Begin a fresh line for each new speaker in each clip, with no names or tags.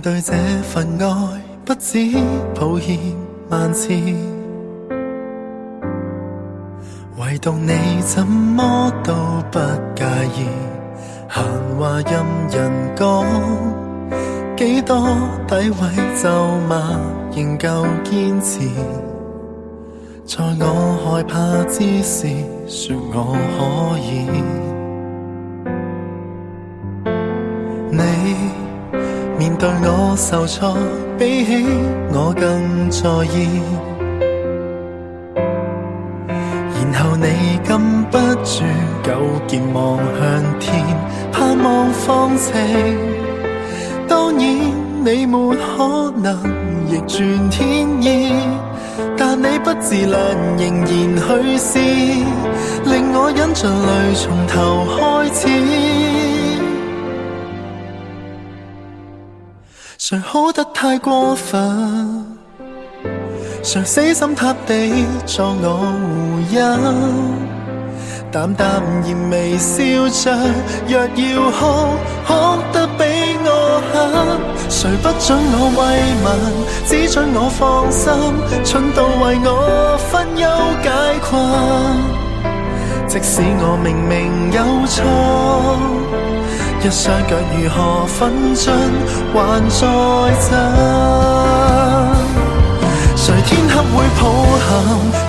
對這份愛不止抱歉萬次，唯獨你怎麼都不介意，閒話任人講，幾多詆毀咒罵仍舊堅持，在我害怕之時說我可以。你面對我受挫，比起我更在意，然後你禁不住糾結望向天，盼望放晴。當然你沒可能逆轉天意，但你不自量仍然去試，令我忍着淚從頭開始。誰好得太過分，誰死心塌地作我護蔭，淡淡然微笑着，若要哭，哭得比我狠。誰不准我慰問，只准我放心，蠢到為我分憂解困。即使我明明有錯，一雙腳如何奮進還在震。誰天黑會抱憾，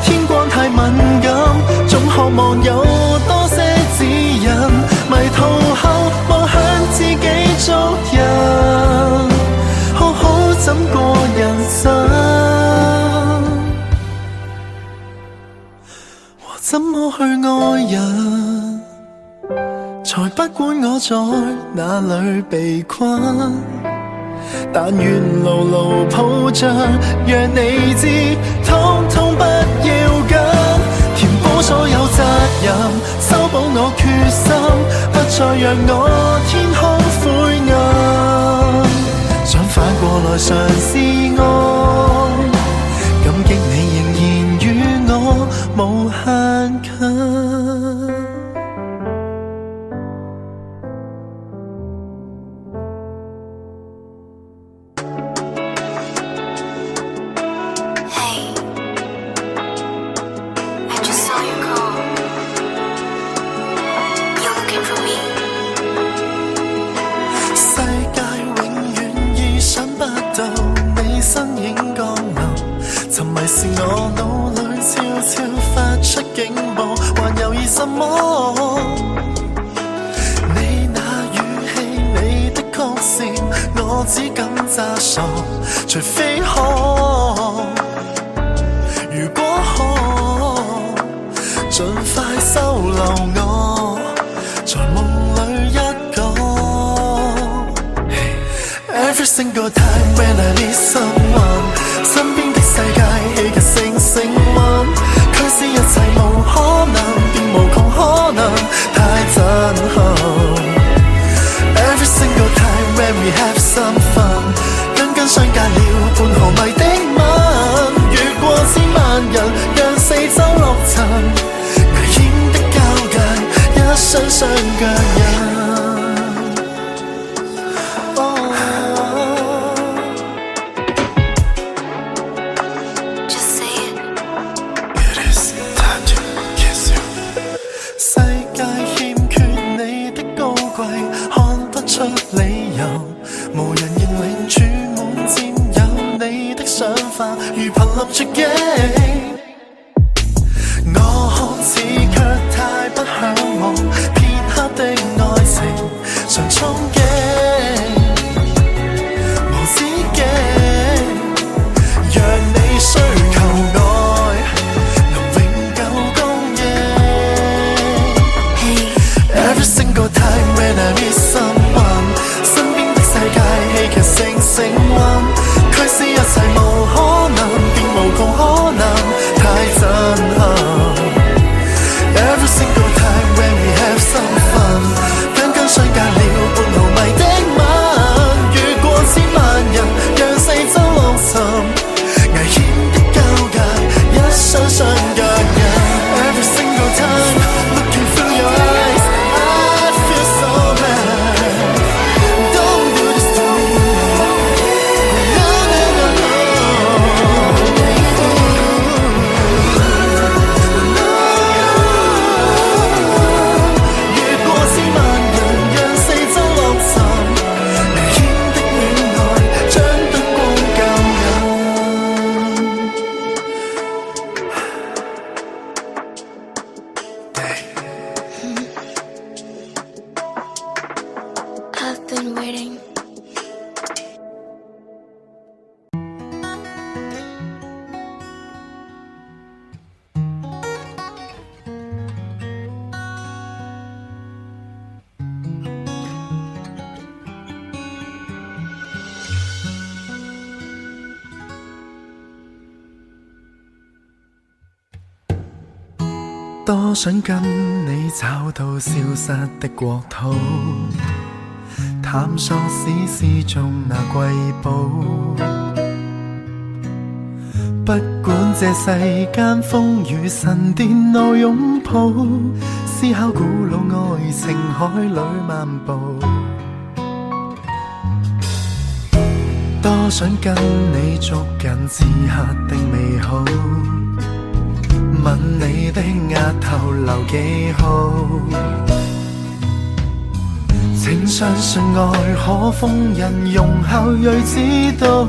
天光太敏感，總渴望有多些指引。迷途後望向自己做人，好好怎過人生，和怎麼去愛人，才不管我在哪裏被困。但願牢牢抱着，讓你知，通通不要緊。填補所有責任，修補我決心，不再讓我天空灰暗。想反過來嘗試愛，感激你仍然與我無限近。是我腦裏悄悄發出警報，還猶豫什麼？你那語氣，你的曲線，我只敢詐傻，除非可。如果可，盡快收留我，在夢裏一個。Every single time when I need someone， 身邊的世界戲劇性升溫，驅使一切無可能變無窮可能，太震撼。Every single time when we have some fun， 緊緊相隔了半毫米的吻，越過千萬人，讓四周落塵，危險的交界，一雙雙腳印。理由無人認領，注滿佔有你的想法，如瀕臨絕境。我似卻太不向往片刻的愛情，常憧憬無止境，讓你需求愛能永久供應。Every single time when I miss someone， 身邊的世界戲劇性升溫，驅使一切無可能變無窮可能，多想跟你找到消失的國土，探索史詩中那瑰寶。不管這世間風雨神電路擁抱，思考古老愛情海裏漫步。多想跟你捉緊此刻的美好，吻你的額頭留記號。請相信愛可封印，容後睿知道，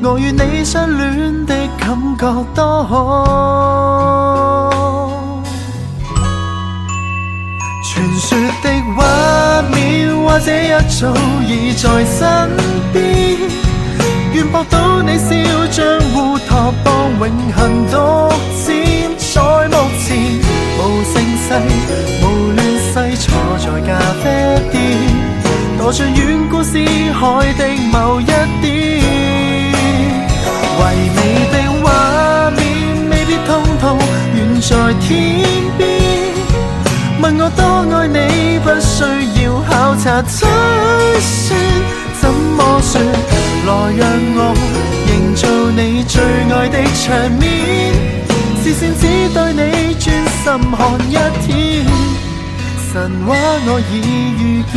我與你相戀的感覺多好。傳說的畫面或者一早已在身邊，願博到你笑像烏托邦永恆獨佔。在目前無盛世無亂世，坐在咖啡店，墮進遠古詩海的某一點。唯美的畫面未必通通遠在天邊，問我多愛你不需要考察推算，怎麼說？來讓我營造你最愛的場面，視線只對你專心看一天，神話我已遇見。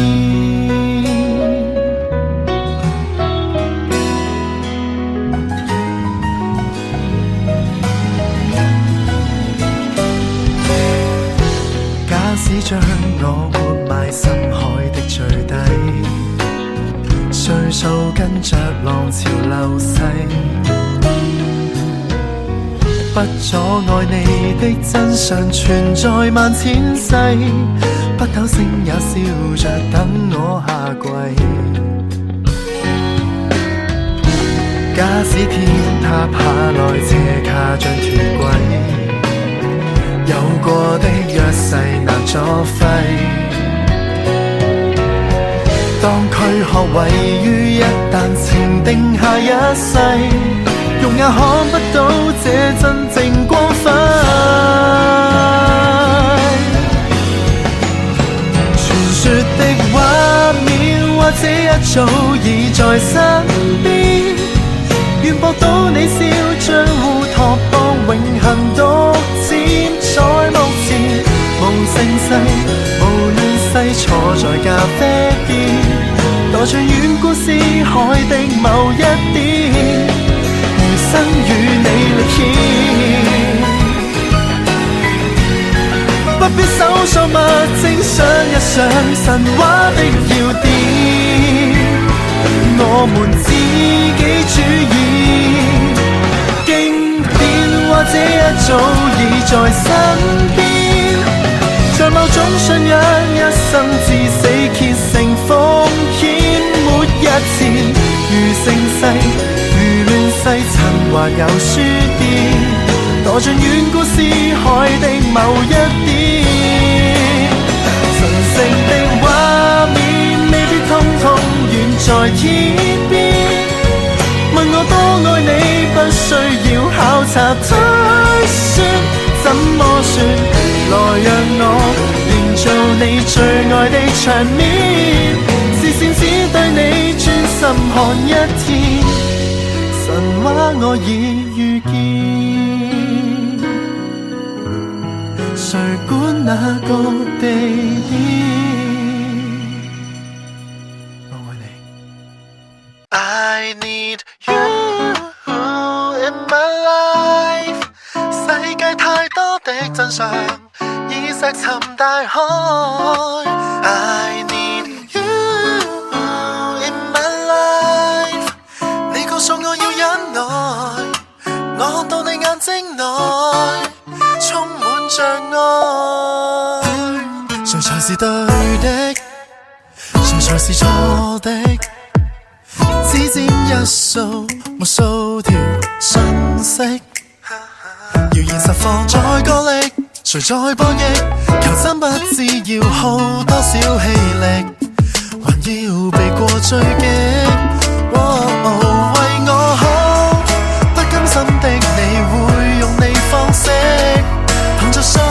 假使將我活埋深海的最底，歲數跟着浪潮流逝，不阻礙你的真相存在萬千世，北斗星也笑着等我下跪。假使天塌下來斜卡張鐵軌，有過的約誓難作廢，當軀殼位於一旦情定下一世，肉眼看不到這真正光輝。傳說的畫面或者一早已在身邊，願博到你笑將烏托邦永恆獨佔。在目前無盛世無亂世，坐在咖啡店，墮進遠古詩海的某一點，餘生與你歷險。不必搜索物證，想一想神話的要點，我們自己主演。經典或者一早已在身邊，在某種信仰一生至死虔誠奉獻。沒一天如盛世如亂世，曾還有書店，墮進遠古詩海的某一點。神聖的畫面未必通通遠在天邊，問我多愛你不需要考察推算，怎麼說？來讓我營造你最愛的場面，視線只對你專心看一天，神話我已遇見，誰管那個地點？我愛你。I need you in my life， 世界太多的真相已石沉大海。I need you in my life， 你告訴我要忍耐，我看到你眼睛內充滿障礙。誰才是對的，誰才是錯的？只佔一數無數條訊息，謠言實放在角力，誰在博弈？求真不知要耗多少氣力，還要避過追擊。為我好，不甘心的你會用你方式，躺在身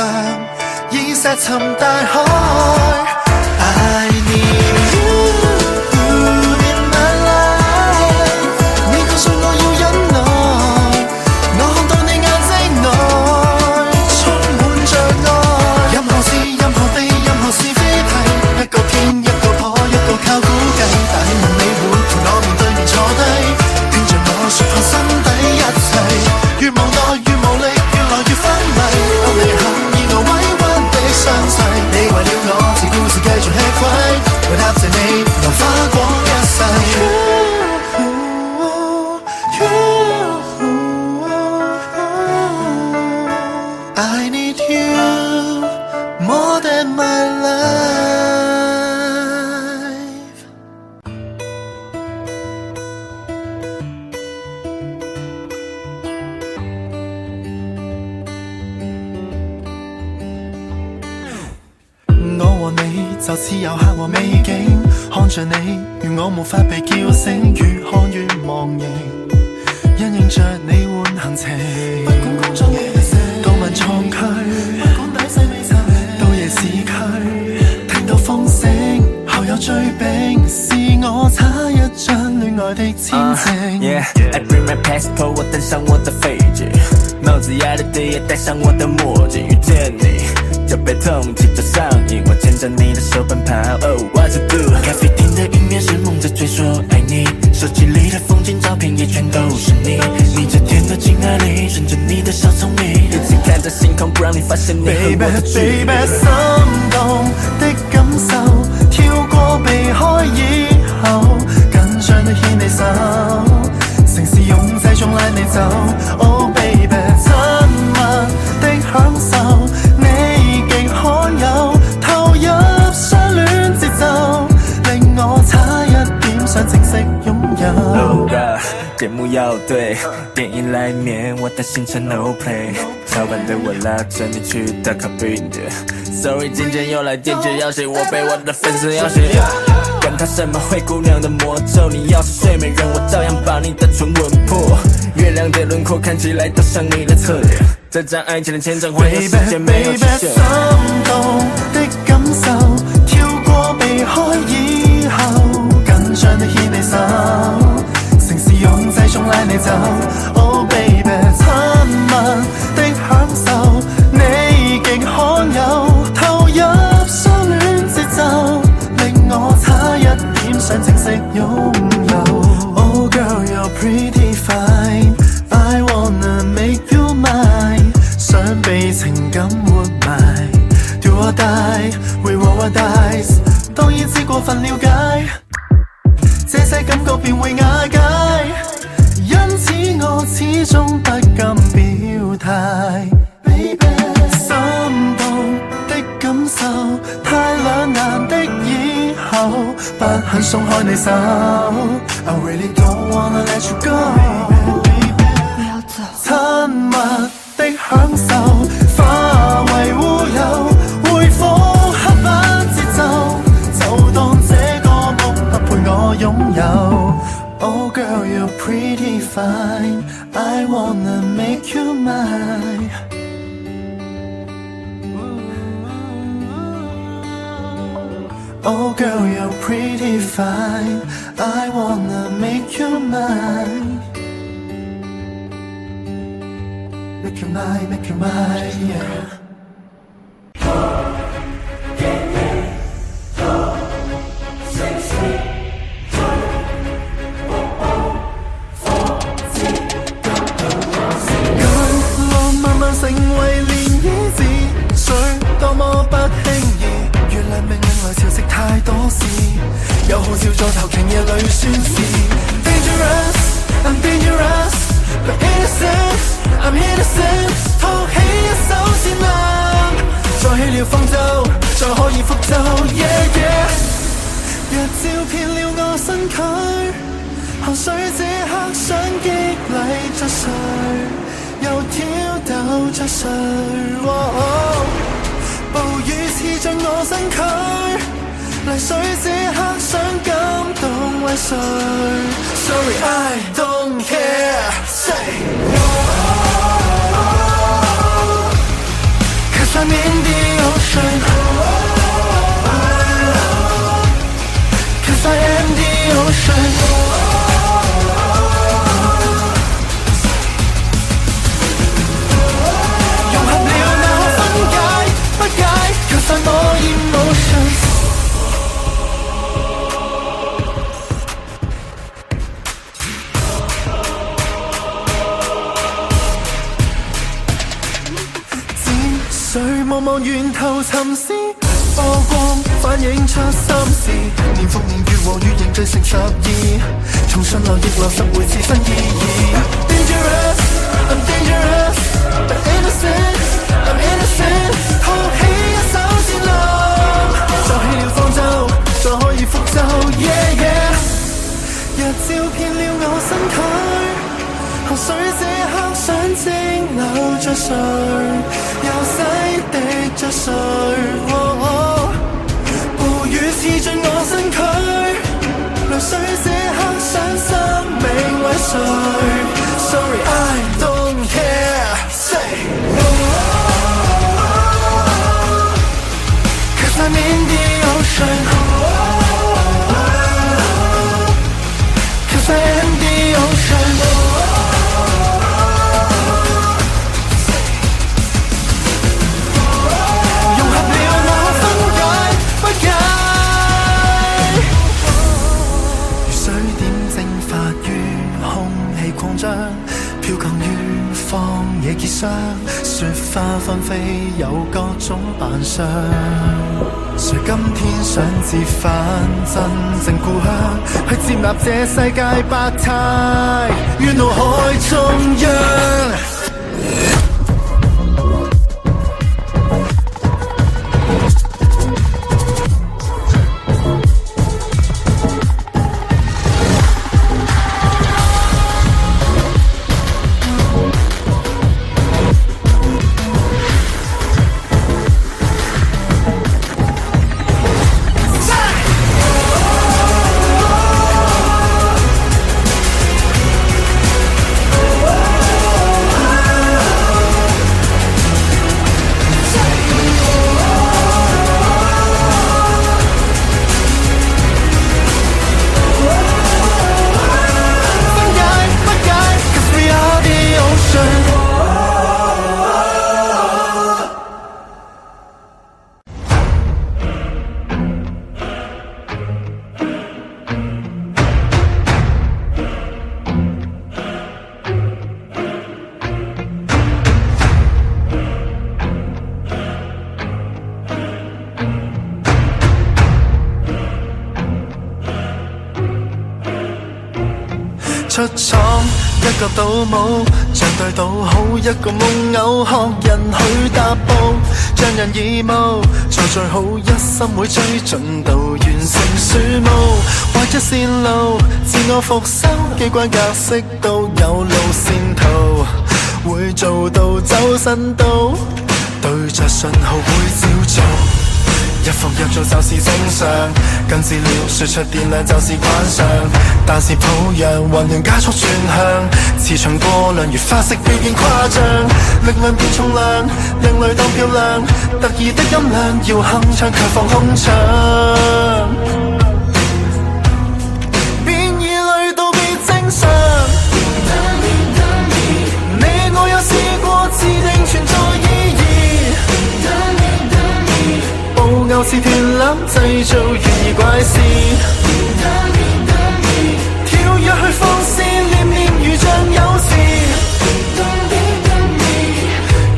上，已石沉大海。I need you in my life。你告訴我要忍耐，我看到你眼睛內充滿着愛。任何事、任何地、任何是非題，一個偏一個破，一個靠估計。但希望你會陪我面對面坐低，聽着我說破心底一切。越無奈越無力，越來越昏迷。當你肯以我委屈的傷勢，你為了我這故事繼續吃虧，為答謝你留花光一世。I need you more than my life。我和你就似遊客和美景，看着你如我無法被叫醒，越看越忘形，因應着你換行程。不管工作幾細，到晚創區，不管底細未查，到夜市區，聽到風聲後有追兵，是我差一張戀愛的簽證。
I bring my passport， 我登上我的飛機，帽子壓得低，也戴上我的墨鏡，遇見你。就被痛起這上癮，我牽着你的手奔跑。Oh what to do？ 咖啡廳的音樂是夢着追說愛你，手機裡的風景照片也全都是你。你這天的鏡愛裡，順着你的小聰明，一起看着星空，不讓你發現你和我的距離。
Baby， 心動的感受，跳過避開以後，緊張的牽你手，城市擁擠中拉你走。Oh baby， 親密的享受。罕有投入相戀節奏，令我差一點想正式擁有。
Oh God， 節目要對，電影來面，我的行程 no play， 超版的我拉着你去打卡冰的。Sorry， 今天又來電視要挾我，被我的粉絲要挾。管他什麼灰姑娘的魔咒，你要是睡美人，我照樣把你的唇吻破。月亮的輪廓看起來都像你的側臉，這張愛情的簽證環遊世界沒有期限。
心動的感受，跳過避開以後，緊張的牽你手，城市擁擠中拉你走。Oh baby， 親密的享受，你極罕有，投入相戀節奏，令我差一點想正式擁有。Oh girl you're pretty fine，I wanna make you mine， 想被情感活埋 ，Do or die，We roll or dice， 當已知過分了解，這些感覺便會瓦解，因此我始終不敢表態。Baby， 心動的感受，太兩難的以後，不肯鬆開你手。I really don't wanna let you go。親密的享受，化為烏有，回復黑板節奏，就當這個夢不配我擁有。Oh girl you're pretty fine， I wanna make you mine。 Oh girl you're pretty fine， I wanna make you mine。Make you mine, make you mine, yeah. I'm dangerous, but innocent. I'm innocent. 托起一手善良，再起了方舟，再可以覆舟。Yeah yeah， 若照遍了我身軀，河水這刻想激勵着誰，又挑逗着誰？暴雨刺進我身軀，泥水這刻想感動為誰 ？Sorry I don't care。Say， Cause I'm in the ocean, 'cause I am the ocean. 融合了那分解不解， 'cause I'm all emotions。誰望望源頭沉思，波光反映出心事，年復年月和月凝聚成12，從順流逆流拾回自身意義。Dangerous, I'm dangerous, but innocent, I'm innocent。托起一手戰浪，就起了方舟，再可以覆舟。Yeah yeah， 日照遍了我身軀。河水這刻想蒸餾着誰，又洗滌着誰？暴雨刺進我身軀，淚水這刻想生命為誰 ？Sorry I don't care。Say， 'cause I'm in the ocean， 'cause I am the ocean。飄降於荒野結霜，雪花紛飛有各種扮相。誰今天想折返真正故鄉，去接納這世界百態於腦海中央。出闖一個賭舞，像對賭好一個夢偶，學人去踏步，將人義務做最好，一心會追進度，完成樹木，劃一線路，自我復修，機關格式都有路線圖，會做到走神道，對着信號會照做。一復一做就是正常，跟資料輸出電量就是慣常，但是抱恙混亂加速轉向，磁場過量如花式表現誇張，力量變重量，另類當漂亮，特異的音量要鏗鏘卻放空槍，變異類都變正常。你我有試過自定存在意義。牛似斷纜製造懸疑怪事，跳躍去放肆，念念如像有事，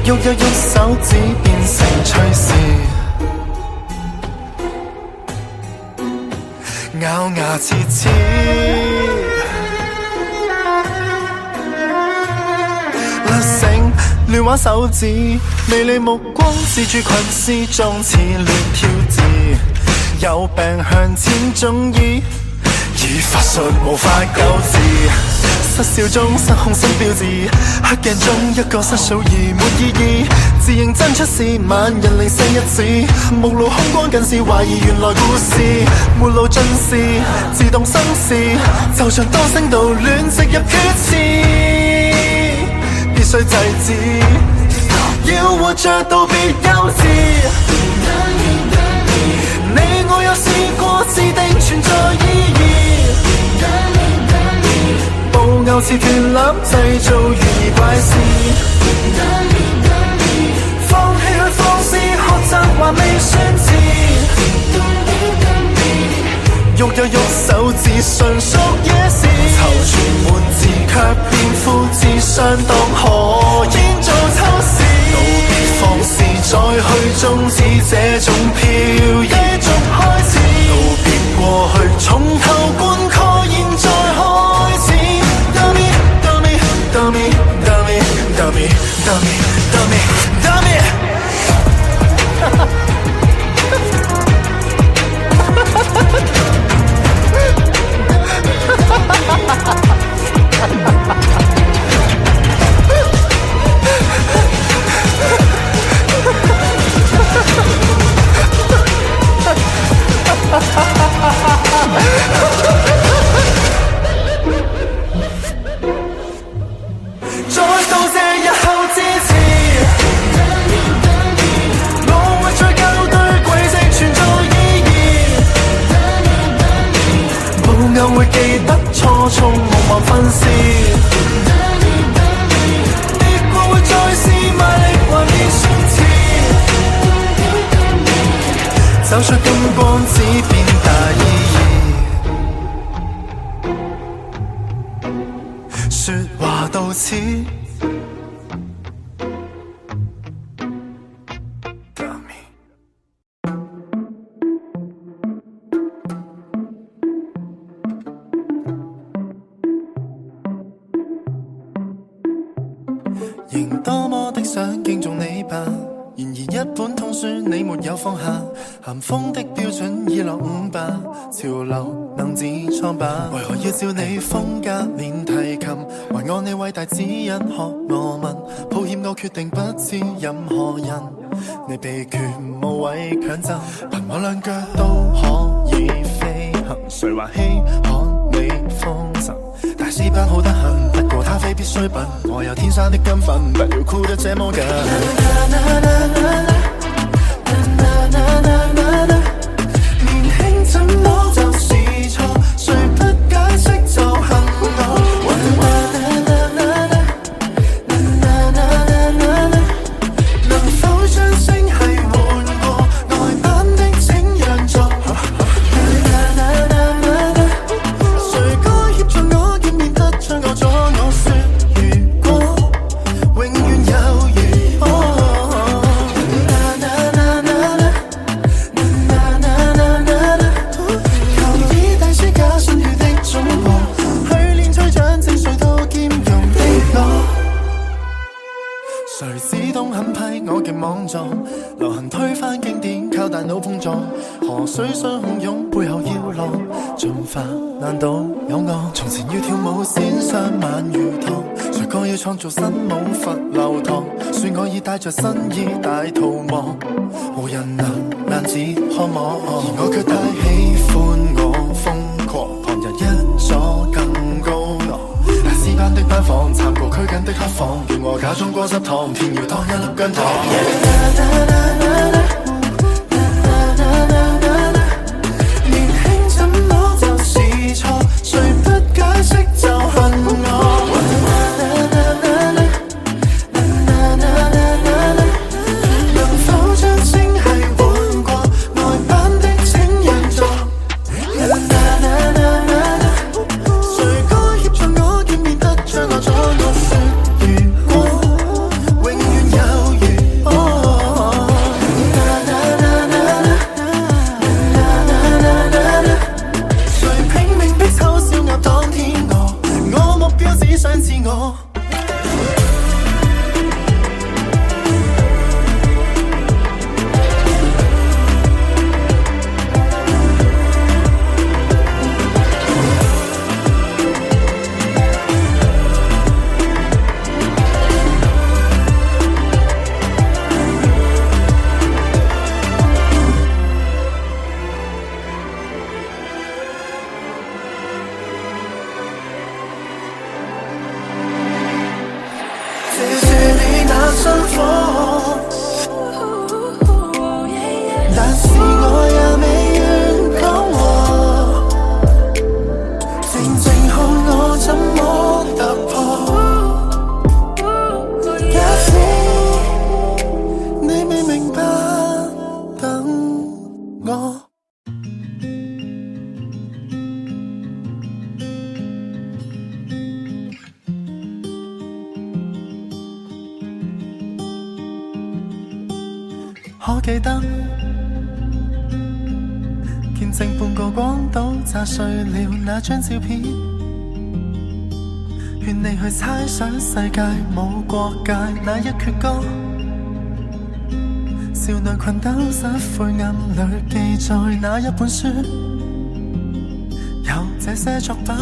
喐一喐手指變成趣事，咬牙切齒。亂玩手指，微利目光，視住群屍中似亂跳字，有病向前中醫，以法術無法救治，失笑中失控新標誌，黑鏡中一個失數而沒意義，自認真出事，萬人零舍一致，目露凶光近視，懷疑原來故事，沒路盡是自動生事，就像多聲道亂植入血池。必須制止，要活着道別幼稚。你我有試過自定存在意義。布偶似斷纜製造懸疑怪事。放棄去放肆學習還未算遲。喐一喐手指純屬野事。躊躇滿志卻變富智相當可演做偷視。道別放肆再去終止這種飄逸繼續開始。道別過去從頭灌溉現在開始。Dummy dummy dummy dummy dummy dummy dummy dummy 再道謝日後支持。我會再校對軌跡存在意義。布偶會記得初衷無望分屍。跌過會再試，賣力還未算遲。走出金光只變大意義。說話到此。仍多麼的想敬重你吧，然而一本通書你沒有放下。咸豐的標準已落伍吧，潮流能自創吧。為何要照你風格練提琴，還按你偉大指引學我問？抱歉我決定不知任何人，你秘訣無謂強爭。憑我兩腳都可以飛行，誰話稀罕你風神？大師班好得很，不過他非必須品。我有天生的金粉，不要酷得這麼緊。年輕怎麼就是錯，誰不解釋就恨我。能否將聲系換過，外版的請讓座。誰該協助我見面得將我阻我說如果永遠有如求以大師假信譽的總和，去練吹掌正誰都兼容的我。誰只懂狠批我極莽撞，流行推翻經典靠大腦碰撞。河水雙洶湧背後要浪，進化難道有我？從前要跳舞先上鰻魚塘，誰講要創造新舞罰流堂？算我已帶着新意大逃亡，無人能難自看我。而我卻太喜歡我瘋狂，旁人一阻更高昂。大師班的班房參過拘謹的黑房，叫我假裝過濕糖，偏要當一粒薑糖。年輕怎麼就是錯，誰不解釋就恨我。能否將聲系換過，外版的請讓座。誰該協助我見面得將我阻我說如果永遠有如可記得見證半個廣島炸碎了那張照片，勸你去猜想世界冇國界那一闕歌，少女裙兜失灰暗裏記載那一本書，有這些作品。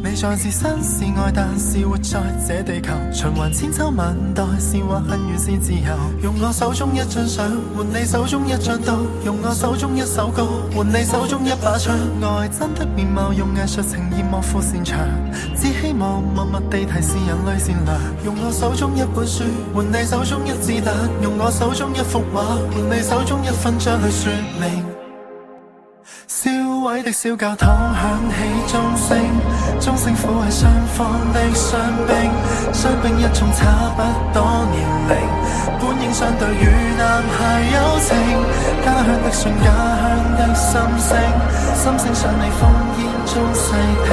你在自身是愛，但是活在這地球，循環千秋萬代，是或恨與是自由。用我手中一張相換你手中一張刀，用我手中一首歌換你手中一把槍。愛真的面貌，用藝術呈現莫負擅長，只希望默默地提示人類善良。用我手中一本書換你手中一子彈，用我手中一幅畫換你手中一分章去說明。燒毀的小教堂響起鐘聲，鐘聲撫慰雙方的傷兵，傷兵一眾差不多年齡，本應相對與男孩友情，家鄉的信，家鄉的心聲，心聲想你烽煙中細聽，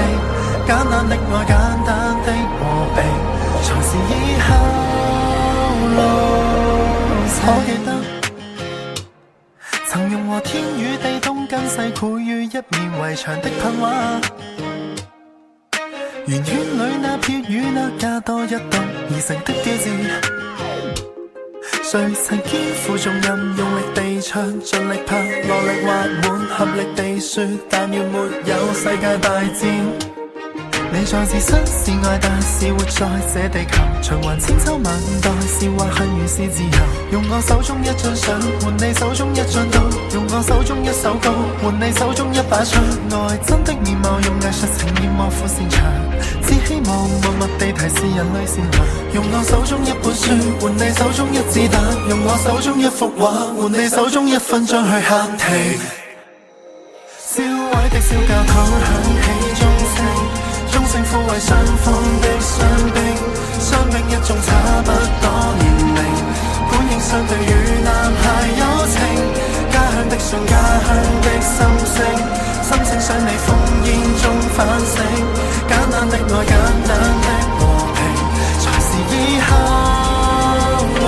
簡單的愛，簡單的和平，才是以後路程。我記得曾用和天與地東跟西繪於一面圍牆的噴畫，圓圈裏那撇與那加多一棟而成的標誌，誰曾肩負重任，用力地唱，盡力拍，落力畫滿，合力地說，但願沒有世界大戰。你在自身是愛，但是活在這地球，循環千秋萬代，是或恨與是自由。用我手中一張相換你手中一張刀，用我手中一首歌換你手中一把槍。愛真的面貌，用藝術呈現莫負擅長，只希望默默地提示人類善良。用我手中一本書換你手中一子彈，用我手中一幅畫換你手中一分鐘去喊停。燒毀的小教堂響起鐘聲，鐘聲撫慰雙方的傷兵，傷兵一眾差不多年齡，本應相對與男孩友情，家鄉的信，家鄉的心聲，心聲想你烽煙中反省，簡單的愛，簡單的和平，才是以後路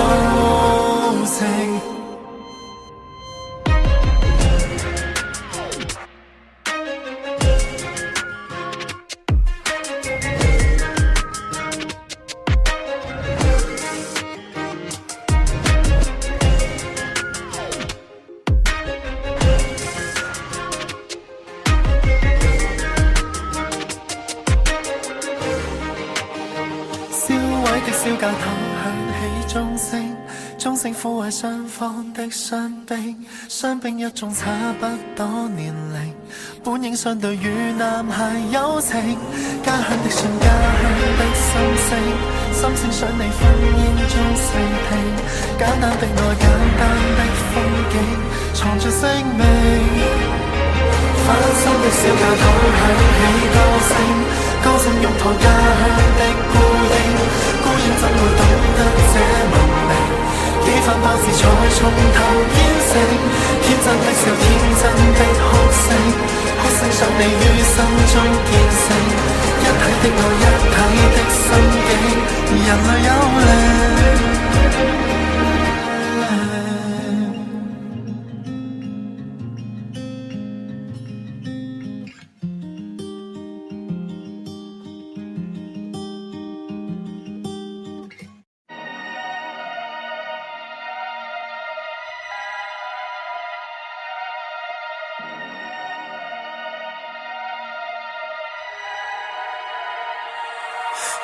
程。小教堂響起鐘聲，鐘聲撫慰雙方的傷兵，傷兵一眾差不多年齡，本應相對與男孩友情，家鄉的信，家鄉的心聲，心聲想你烽煙中細聽，簡單的愛，簡單的風景，藏着生命。翻新的小教堂響起歌聲，歌聲擁抱家鄉的孤影，孤影怎會懂得這文明？幾番波折才從頭建成，天真的笑，天真的哭聲，哭聲想你於心中見證，一體的愛，一體的心境，人類有靈。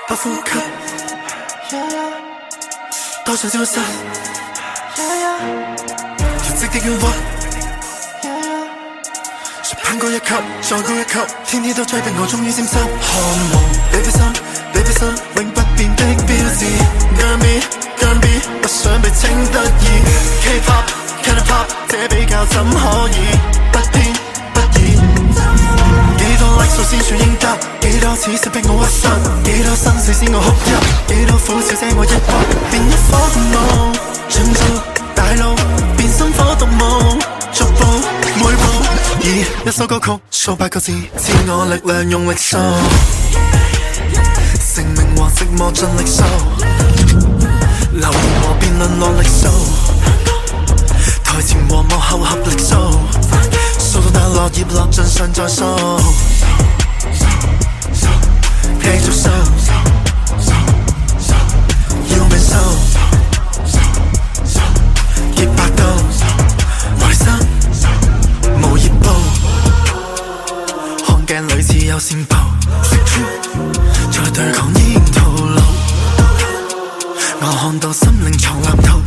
不呼吸，多想消失，調職的憂鬱，誰攀高一級，再高一級，天天都追逼我，終於沾濕。渴望 baby 心 baby 心，永不變的標誌。Girl me，girl me，不想被稱得意。K-pop can I pop，這比較怎可以不偏不倚？幾多 like 數先算應得？幾多次是逼我屈膝？幾多生死使我哭泣？幾多苦笑這我一搏，變一顆動夢，進入大路，變心火獨夢，逐步每步以一首歌曲數8個字，賜我力量用力數，成名和寂寞盡力數，流言和辯論落力數。信再數，繼續數，要命數，潔白到內心無熱報，看鏡裏似有線報，在對抗煙套路，我看到心靈藏藍圖，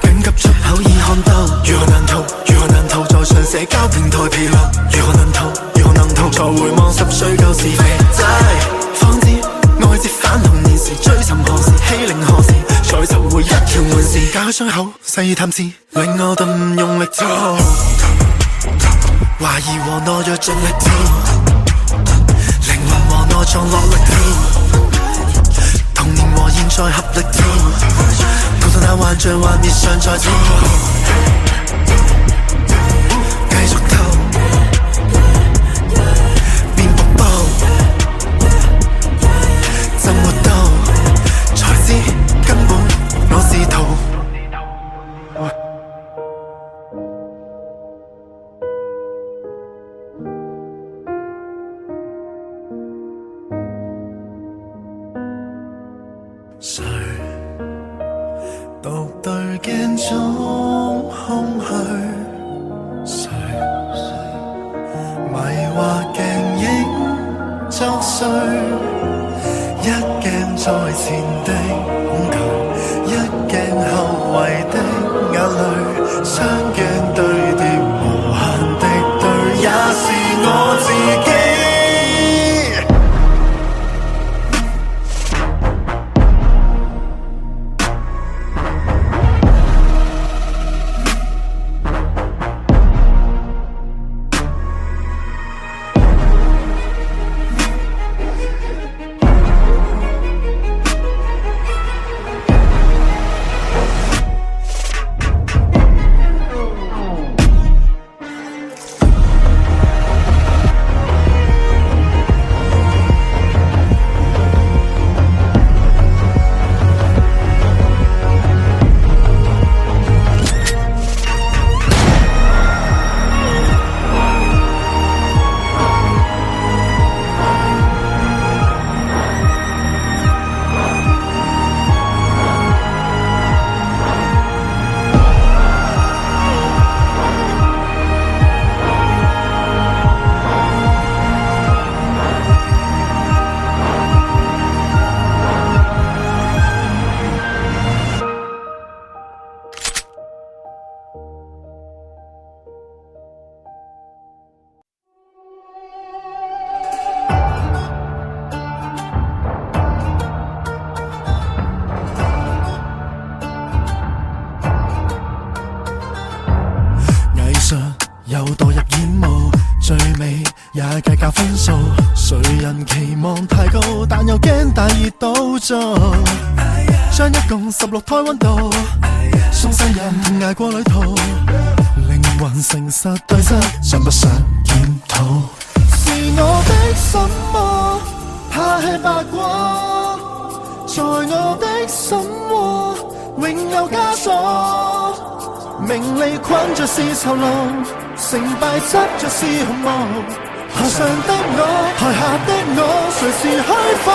緊急出口已看到，如何難逃，如何難逃，在上社交平台疲勞，如何能逃，如何能逃，才回望10歲舊時肥仔，方知愛折返童年時，追尋何時，欺凌何時，再尋回一條門匙，解開傷口，細探視，令我更用力做，懷疑和懦弱盡力跳，靈魂和內臟落力跳，童年和現在合力跳，逃到那幻象幻滅上再跳，繼續逃，變瀑布，怎活到才知根本我是逃。誰獨對鏡中空虛？誰迷惑鏡影作祟？一鏡在前的恐懼，一鏡後遺的眼淚，雙鏡對疊無限的對，也是我自己。又墮入煙霧，最美也計較分數。誰人期望太高，但又驚大熱倒灶。將一共16胎溫度，送世人捱過旅途，靈魂誠實對質，想不想檢討？是我的什麼？怕吃白果，在我的心窩永有枷鎖。名利困着是囚牢，成敗執着是紅毛。台上的我，台下的我，誰是虛火？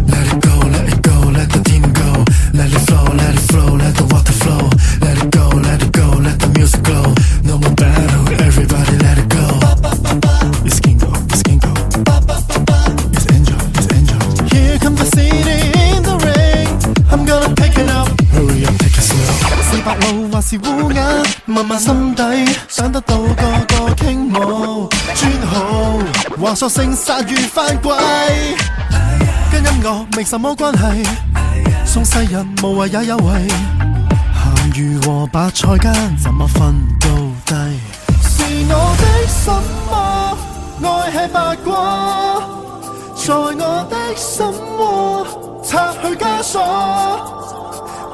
Let it go, let it go, let the team go. Let it flow, let it flow, let the water flow. Let it go, let it go, let the music glow. No more battle, everybody let it go. It's Kingo, it's Kingo. It's Angel, it's Angel. Here comes the city in the rain. I'm gonna pick it up. Hurry up, take it slow. 是白鷺還是烏鴉？問問心底，想得到個個傾慕。專好，話索性殺魚翻歸。跟音樂沒什麼關係，送世人無謂也有為。鹹魚和白菜間，怎麼分高低？是我的什麼？愛吃白果，在我的心窩拆去枷鎖。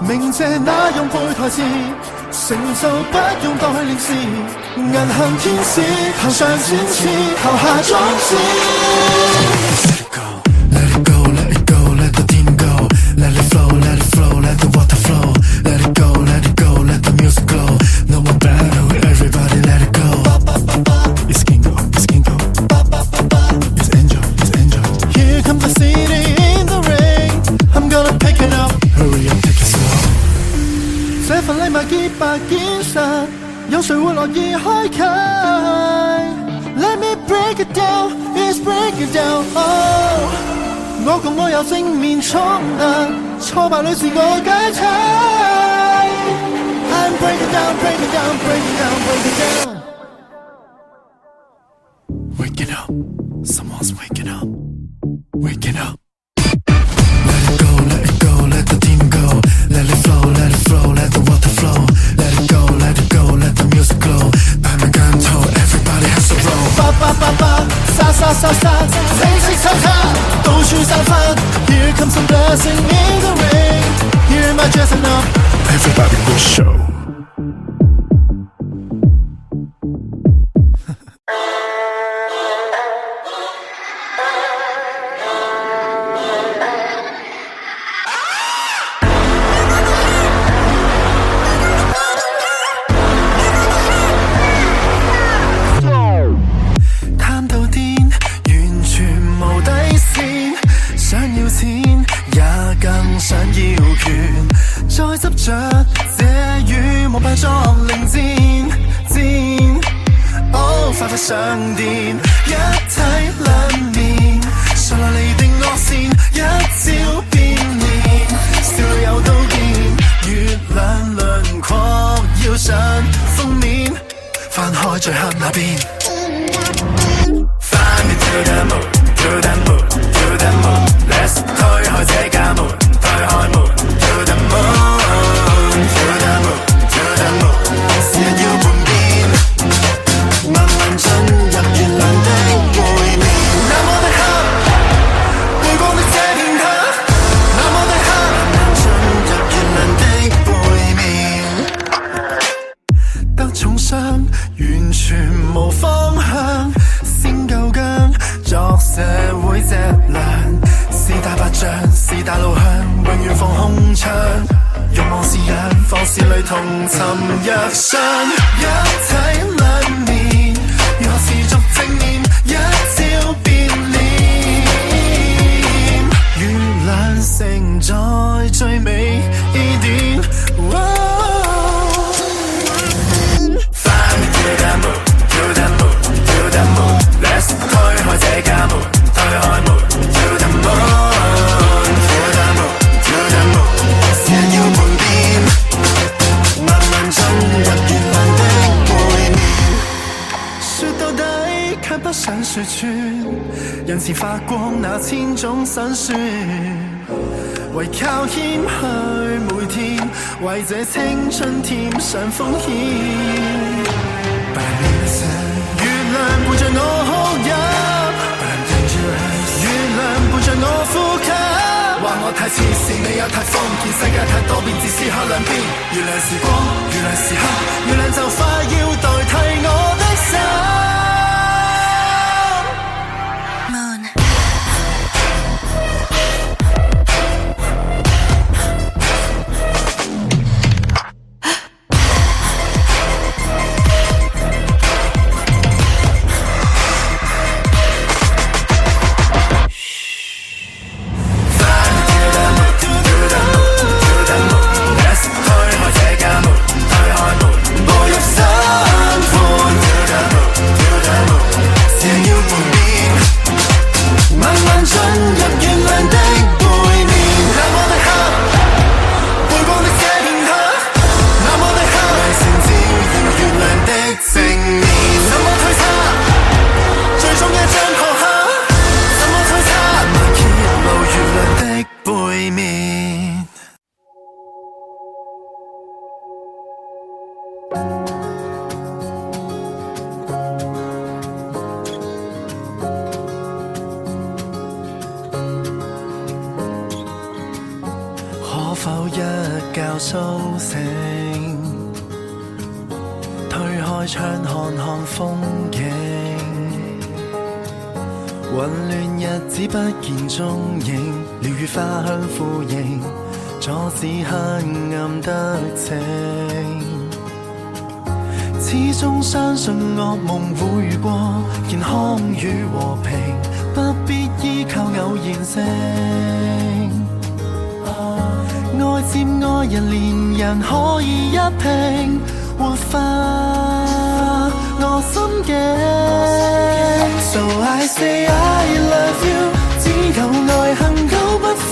鳴謝那用背台詞，成就不用代練詞。銀杏天使，頭上展翅，頭下裝置。Let it go, let it go, let the team go. Let it flow, let it flow, let the water flow. Let it go, let it go, let the music glow. No more battle, everybody let 塊潔白堅實，有誰會樂意開啟 ？Let me break it down, let's break it down。哦，我共我有正面衝突，挫敗裏自我解體。I'm break it down, break it down, break it down, break it down。Waking up, someone's waking up, waking up。Let it go, let it go, let the team go. Let it flow, let it flow, let the water flow. Let it go, let it go, let the music glow. 拍慢間頭 everybody has a roll。八八八八，殺殺殺殺，清晰抽插，到處散發。Here comes some blessing in the rain. Here am I dressing up. Everybody will show。想要權，再執着這羽無辦作令戰，哦，快快上電，一體兩面，上來釐定樂線，一朝變臉，笑裏有刀劍，月亮輪廓要上封面，翻開最黑那邊。Find me to the moon, to the moon, to the moon, let's 推開這家門。開門 to the moon, to the moon, to the moon， 時日要叛變，慢慢進入月亮的背面。那麼的黑，背光的這片刻，那麼的黑，慢慢進入月亮的背面。得重傷，完全無方向，先夠薑，作社會脊梁。是大白象，是大路向，永遠放空窗。欲望是氧，放肆裏同尋藥箱。一體兩面，如何持續正面，一朝變臉。月亮盛在最美依點。Find me to the moon, to the moon, to the moon, let's 推開這家門，推開門 to the moon。時日要叛變，慢慢進入月亮的背面。說到底，卻不想說穿，人前發光那千種辛酸，唯靠謙虛每天，為這青春添上風險。月亮伴着我哭泣，月亮伴着我呼吸。話我太似是你有太瘋見，世界太多變，自私開兩邊。月亮是光，月亮是黑，月亮就快要代替我的心。否一覺甦醒，推開窗看看風景，混亂日子不見蹤影，鳥語花香呼應，阻止黑暗得逞。始終相信惡夢會過，健康與和平，不必依靠偶然性。愛接愛人，連人可以一併活化我心境。So I say I love you， 只有愛恒久不枯，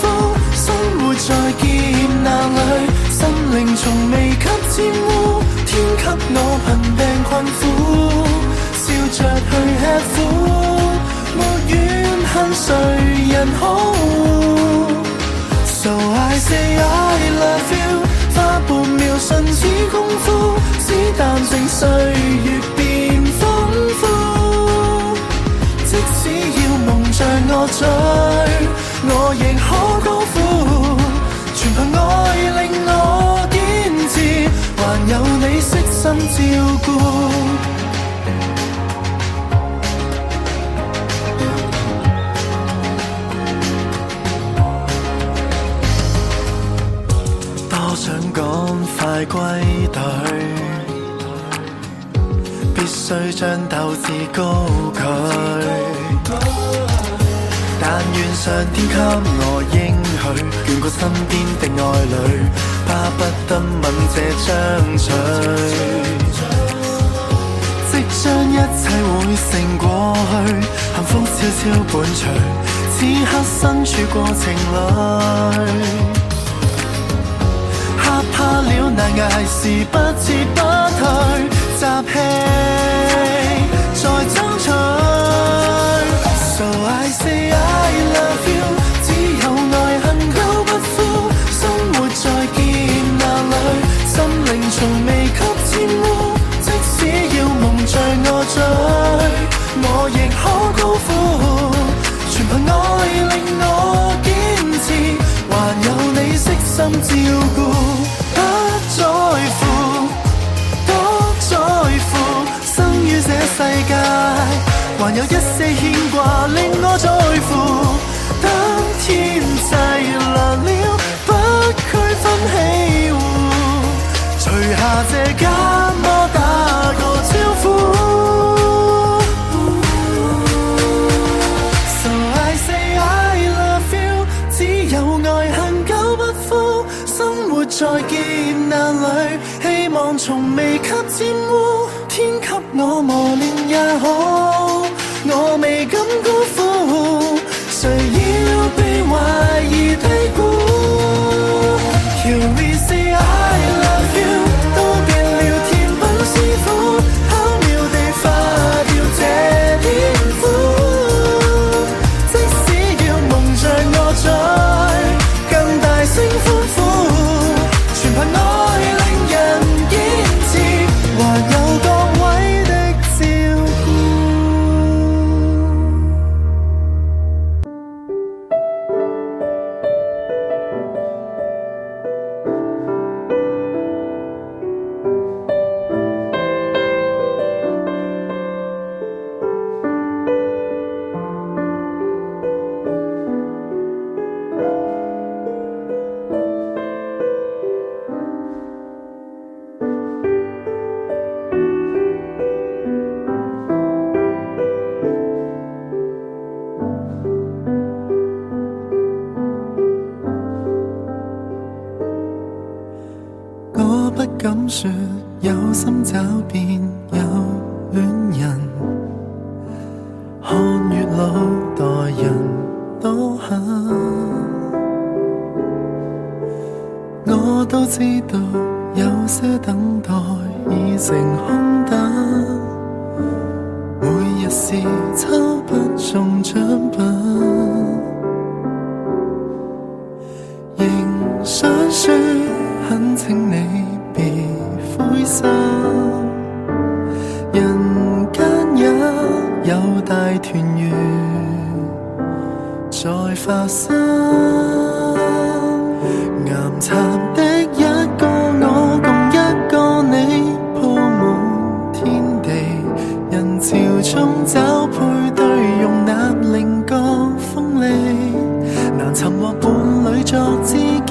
生活在劫難裏，心靈從未給沾污，天給我貧病困苦，笑着去吃苦，沒怨恨誰人好。So I say I love you， 花半秒瞬似功夫，只淡靜歲月變豐富。即使要夢着我醉，我亦可高呼，全憑愛令我堅持，還有你悉心照顧。想趕快歸隊，必須將鬥志高舉。但願上天給我應許，眷顧身邊的愛侶，巴不得吻這張嘴。即將一切會成過去，幸福悄悄伴隨，此刻身處過程裏。怕了難捱時不撤不退，集氣再爭取。So I say I love you， 只有愛恒久不枯，生活在劫難裏，心靈從未給沾污，即使要夢着我醉，我亦可高呼，全憑愛令我堅持，還有你悉心照顧。在乎，多在乎，生於這世界，還有一些牽掛令我在乎。當天際來了，不區分喜惡，除下這緘默打個招呼。So I say I love you， 只有愛恒久不枯，生活在劫難裏，希望從未給沾污，天給我磨練也好，我未敢辜負，誰要被懷疑低估。Here we say I love you， 都變了甜品師傅，巧妙地化掉這點苦，即使要夢着我醉，更大聲歡呼，全憑愛令人堅持，還有各位的照顧。我不敢說有心找便有戀人，看月老待人多狠，我都知道有些等待已成空等，每日是抽不中獎品，仍想說懇請你別灰心，人間也有大團圓在發生。岩巉的一個我，共一個你，鋪滿天地，人潮中找配對，容納另覺鋒利，難尋獲伴侶作知己。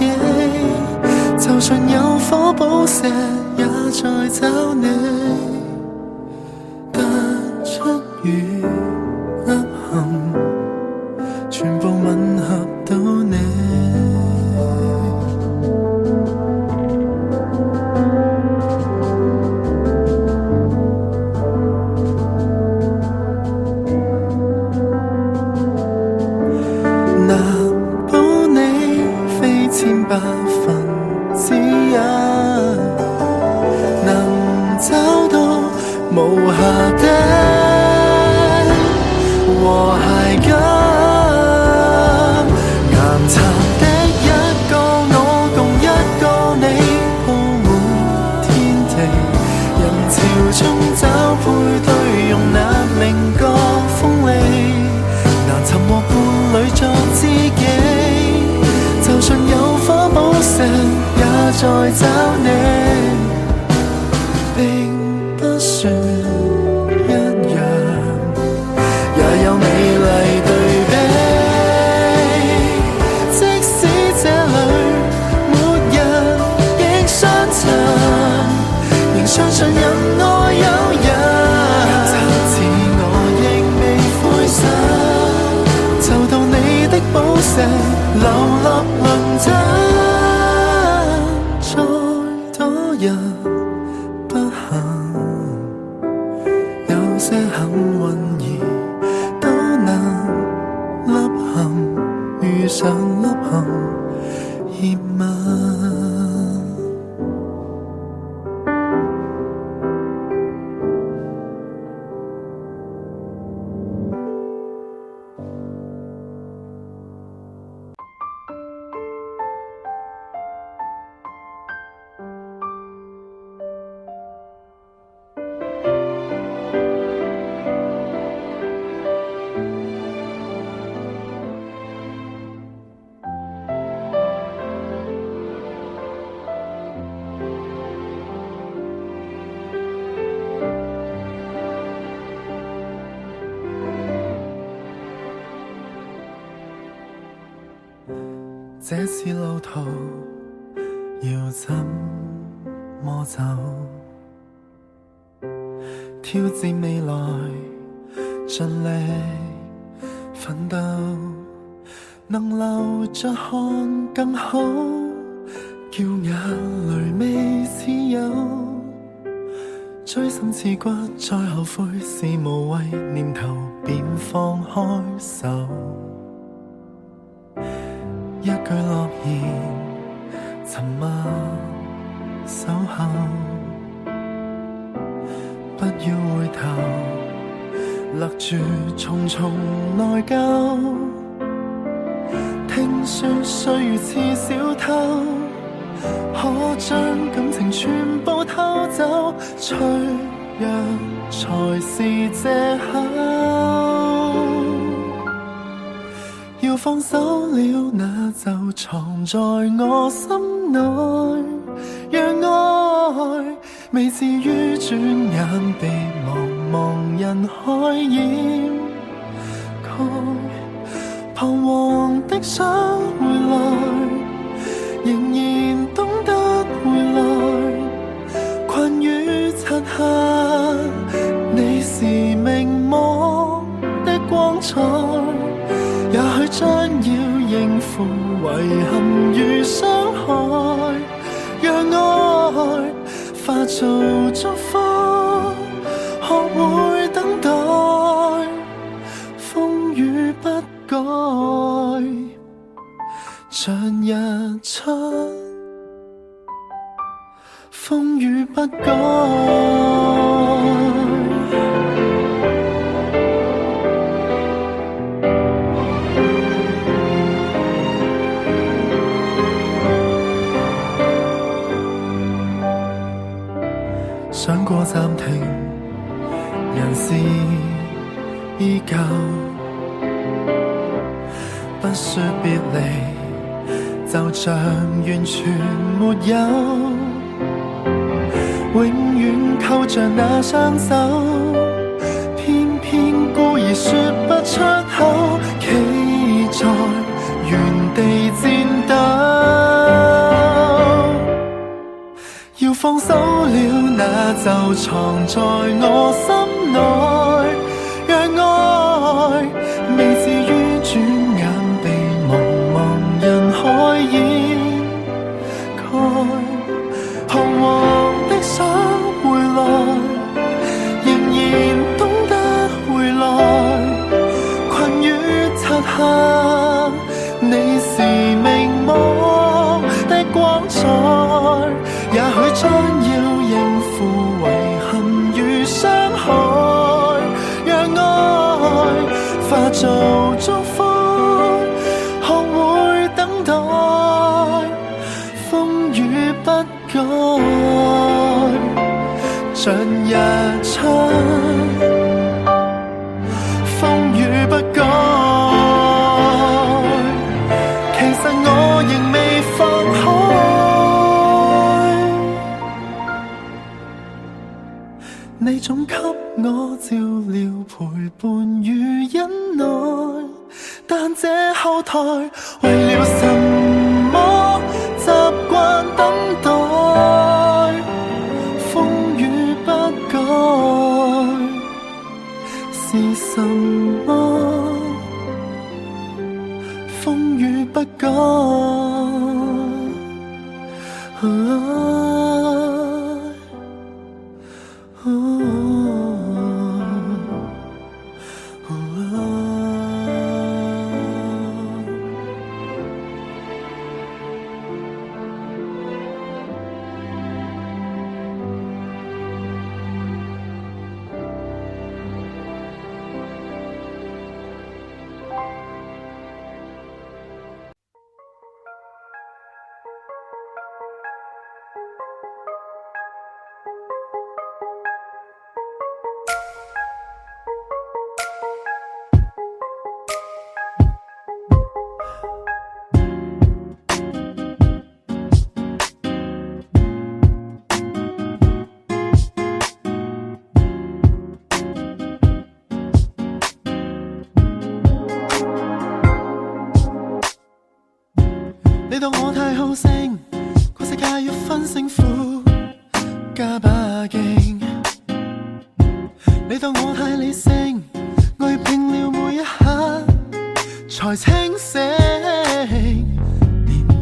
就算有火寶石，也在找你，突出與凹陷，全部吻合到你。無瑕的和諧感。岩殘的一個我共一個你，鋪滿天地，人潮中找配對，用那名角鋒利，難尋獲伴侶作知己。就算有火寶石，也在找你，並不算一樣，也有美麗對比。即使這裡沒人亦相襯，仍相信人愛有人。自我亦未灰心，就到你的寶石流落鄰近，再多人不幸，有些幸運兒都能凹陷，遇上凹陷熱吻。這是路途，要怎麼走？挑戰未來，盡力奮鬥，能留着看更好，叫眼淚未似有，錐心刺骨，再後悔是無謂念頭，便放開手。一句諾言，沉默守候，不要回頭，勒住重重內疚。聽說歲月似小偷，可將感情全部偷走，脆弱才是藉口。要放手了，那就藏在我心內，讓愛未至於轉眼被茫茫人海掩蓋。彷徨的想回來，仍然懂得回來，困於漆黑，你是明眸的光彩。也許將要應付遺憾與傷害，讓愛化做祝福，學會等待，風雨不改，像日出，風雨不改。想過暫停，人事依舊，不說別離，就像完全沒有，永遠扣着那雙手，偏偏故意說不出口，企在原地戰鬥。要放手了，那就藏在我心內，讓愛未至於轉眼被茫茫人海掩蓋。彷徨的想回來，仍然懂得回來，困於漆黑，你是明眸的光彩。也許將要應付遺憾與傷做祝福，學會等待，風雨不改，像日出，風雨不改。其實我仍未放開，你總給我照料陪伴與忍耐，但這後台為了什麼習慣等待，風雨不改是什麼？風雨不改。你當我太好勝，個世界要分勝負，加把勁。你當我太理性，我要拼了每一刻才清醒。練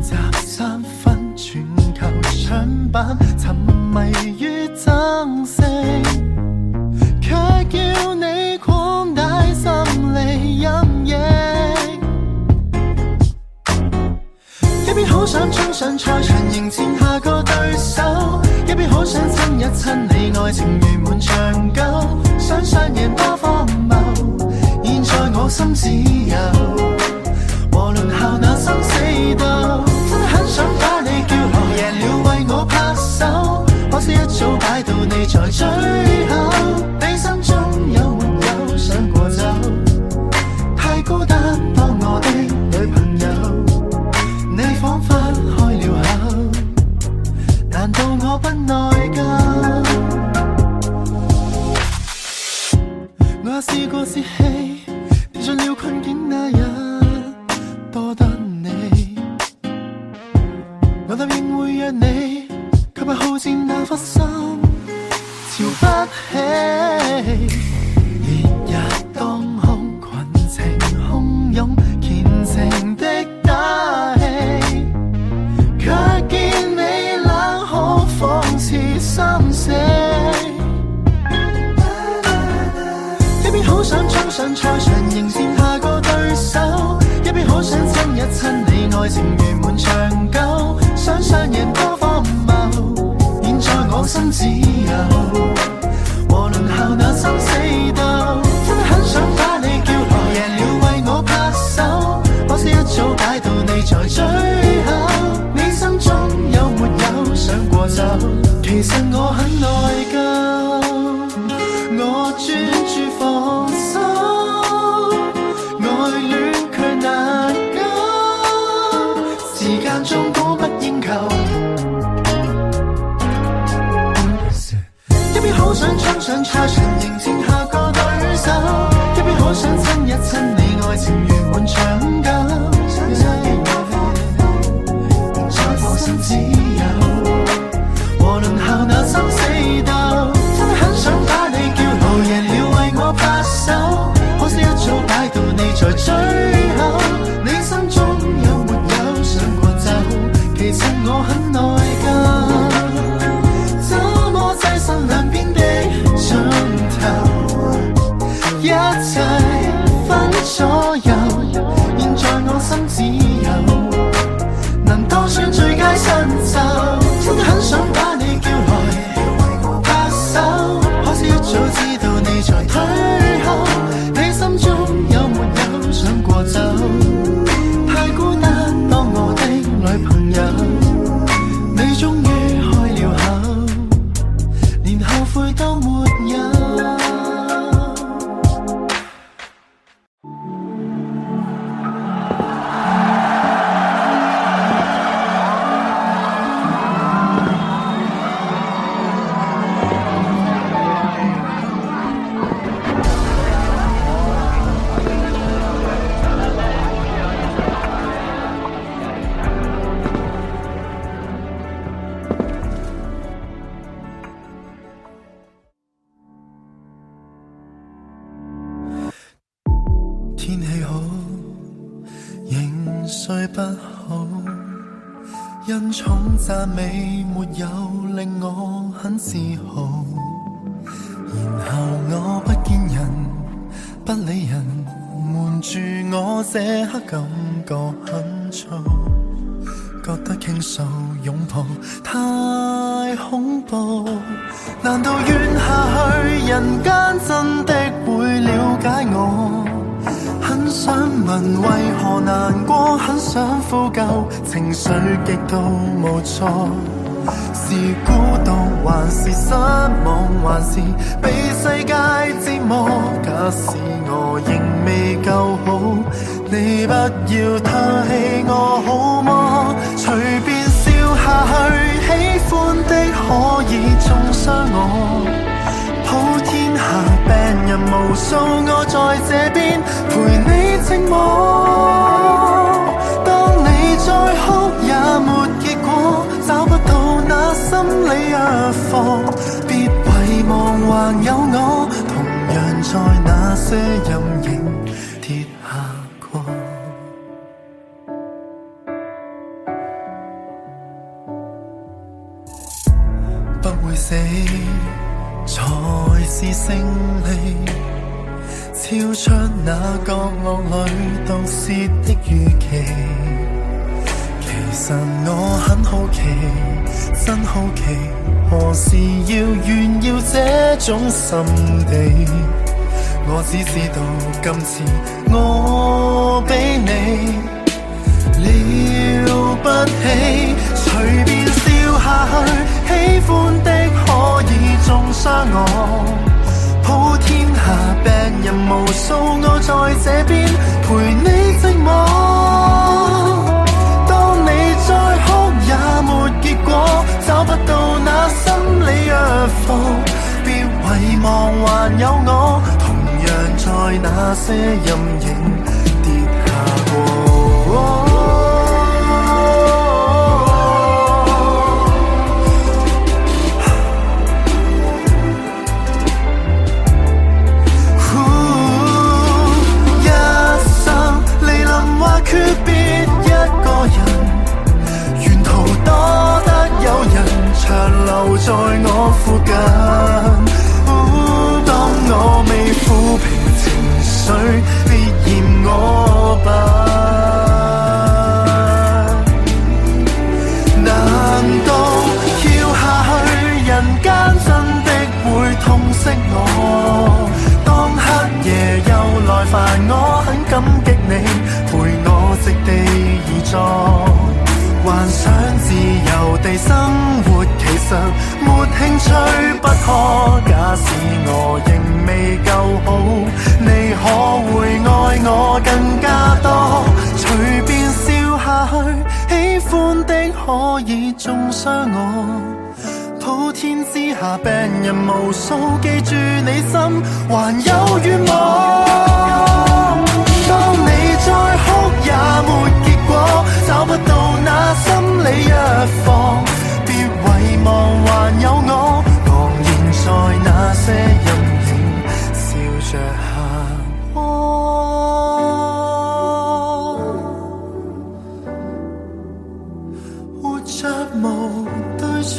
習3分，全球搶版，沉迷於爭勝，卻叫你擴大心理陰影。一邊好想衝上賽場迎戰下個對手，一邊好想親一親你，愛情圓滿長久，想贏多荒謬。現在我心只有和輪候那生死鬥，真很想把你叫來，贏了為我拍手，可惜一早擺到你在最後。你心中有沒有想過走？太孤單當我的女朋友，你彷彿開了口，難道我不內疚？我也試過泄氣，跌進了困境那日，多得你。我答應會約你，卻怕好戰那顆心瞧不起。烈日當空，群情洶湧，虔誠的打氣，卻見你冷酷諷刺心死。一邊好想衝上賽場迎戰下個對手，一邊好想親一親你，愛情圓滿長久，想贏多荒謬。現在我心只有和輪候那生死鬥，真很想把你叫來，贏了為我拍手，可惜一早擺到你在最後。你心中有沒有想過走？其實我很內疚，我專注放手，愛戀卻難救，時間中供不應求。一邊好想衝上賽場迎戰下個對手，一邊好想親一親你，愛情圓滿長久。現在我心只有和輪候那生死鬥，真很想把你叫來，贏了為我拍手，可惜一早擺到你在最後。你心中有沒有想過走？其實我很內疚，怎麼擠身兩邊的盡頭，一切分左右。最不好，恩寵讚美沒有令我很自豪，然後我不見人不理人，瞞住我這刻感覺很糟，覺得傾訴擁抱太恐怖，難道怨下去人間真的會了解我？很想問為何難過，很想呼救，情緒極度無助，是孤獨還是失望，還是被世界折磨？假使我仍未夠好，你不要唾棄我好嗎？隨便笑下去，喜歡的可以中傷我，普天下病人無數，我在這邊陪你寂寞。當你再哭也沒結果，找不到那心理藥方，別遺忘還有我，同樣在那些陰影跌下過。不會死才是勝利，超出那角落裏盜竊的預期。其實我很好奇，真好奇，何時要炫耀這種心地？我只知道今次我比你了不起，隨便笑下去，喜歡的可以中傷我，普天下病人無數，我在這邊陪你寂寞。當你再哭也沒結果，找不到那心理藥方，別遺忘還有我，同樣在那些陰影跌下過。訣別一個人，沿途多得有人長留在我附近。當我未撫平情緒，別嫌我笨。難道跳下去，人間真的會痛惜我？當黑夜又來煩我，很感激你陪我席地而坐，幻想自由地生活，其實沒興趣不可。假使我仍未夠好，你可會愛我更加多？隨便笑下去，喜歡的可以中傷我，普天之下病人無數，記住你心還有願望。當你再哭也沒結果，找不到那心理藥方，別遺忘還有我，昂然在那些陰影笑着行過，活着無對錯。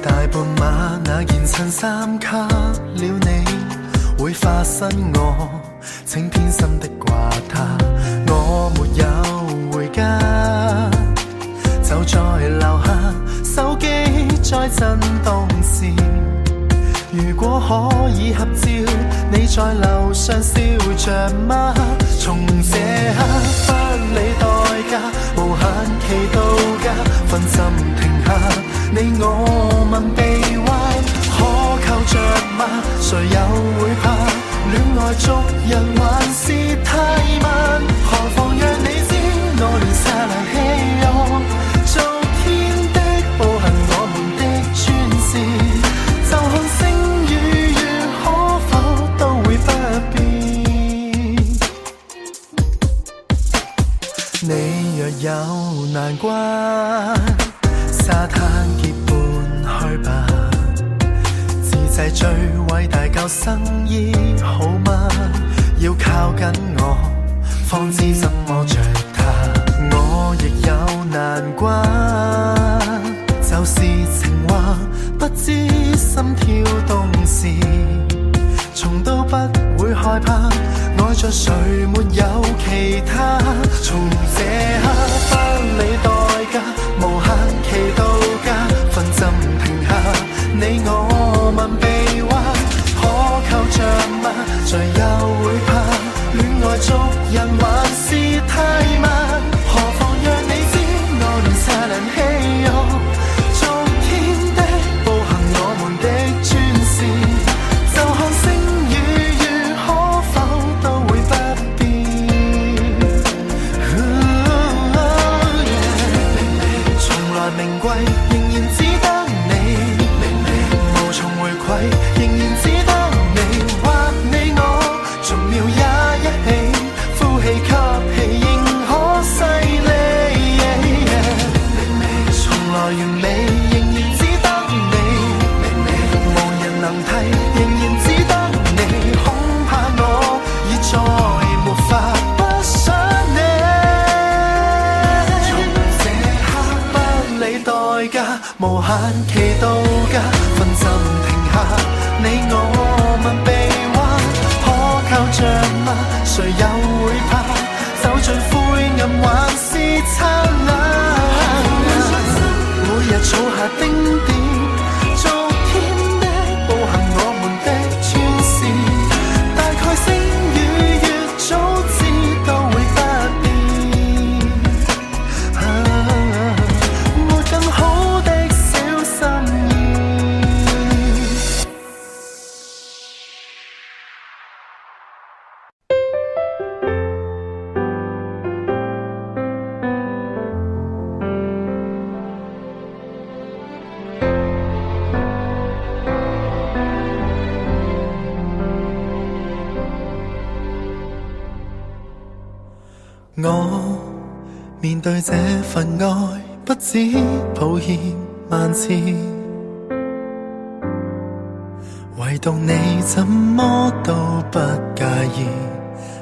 大半晚那件襯衫給了你，會化身我，請偏心的掛他，我沒有回家，就在樓下，手機在震動時，如果可以合照，你在樓上笑着嗎？從這刻不理代價，無限期到家，分針停下，你我問臂彎，可靠着嗎？誰又會怕？戀愛捉人還是太慢，何妨讓你知我亂撒冷氣喲，昨天的步行我們的專事，就看星與月可否都會不變。你若有難關，沙灘結伴去吧，自製最偉大救生衣好嗎？要靠緊我，方知怎麼着它。我亦有難關，就是情話，不知心跳動時，從都不會害怕，愛着誰沒有其他。從這刻不理代價，無限期到家，分針停下，你我問臂彎，可靠着嗎？誰又會怕？戀愛捉人還是太慢，何妨讓你知我亂撒冷氣喲，昨天的步行我們的專事，就看星與月可否都會不變。從來名貴仍然只得你，無從回饋仍然只得你，或你我盡秒也一起，呼氣吸氣仍可犀利。從來完美仍然只得你，無人能替仍然只得你，恐怕我已再沒法不想你。從這刻不理代價，無限期到家，分針停下，你我問臂彎，可靠着嗎？誰又會怕？走進灰暗還是燦爛，每日儲下丁點，昨天的步行我們的專事，大概星與月早知都會不變。沒更好的小心意。我面對這份愛，不止抱歉萬次，唯獨你怎麼都不介意，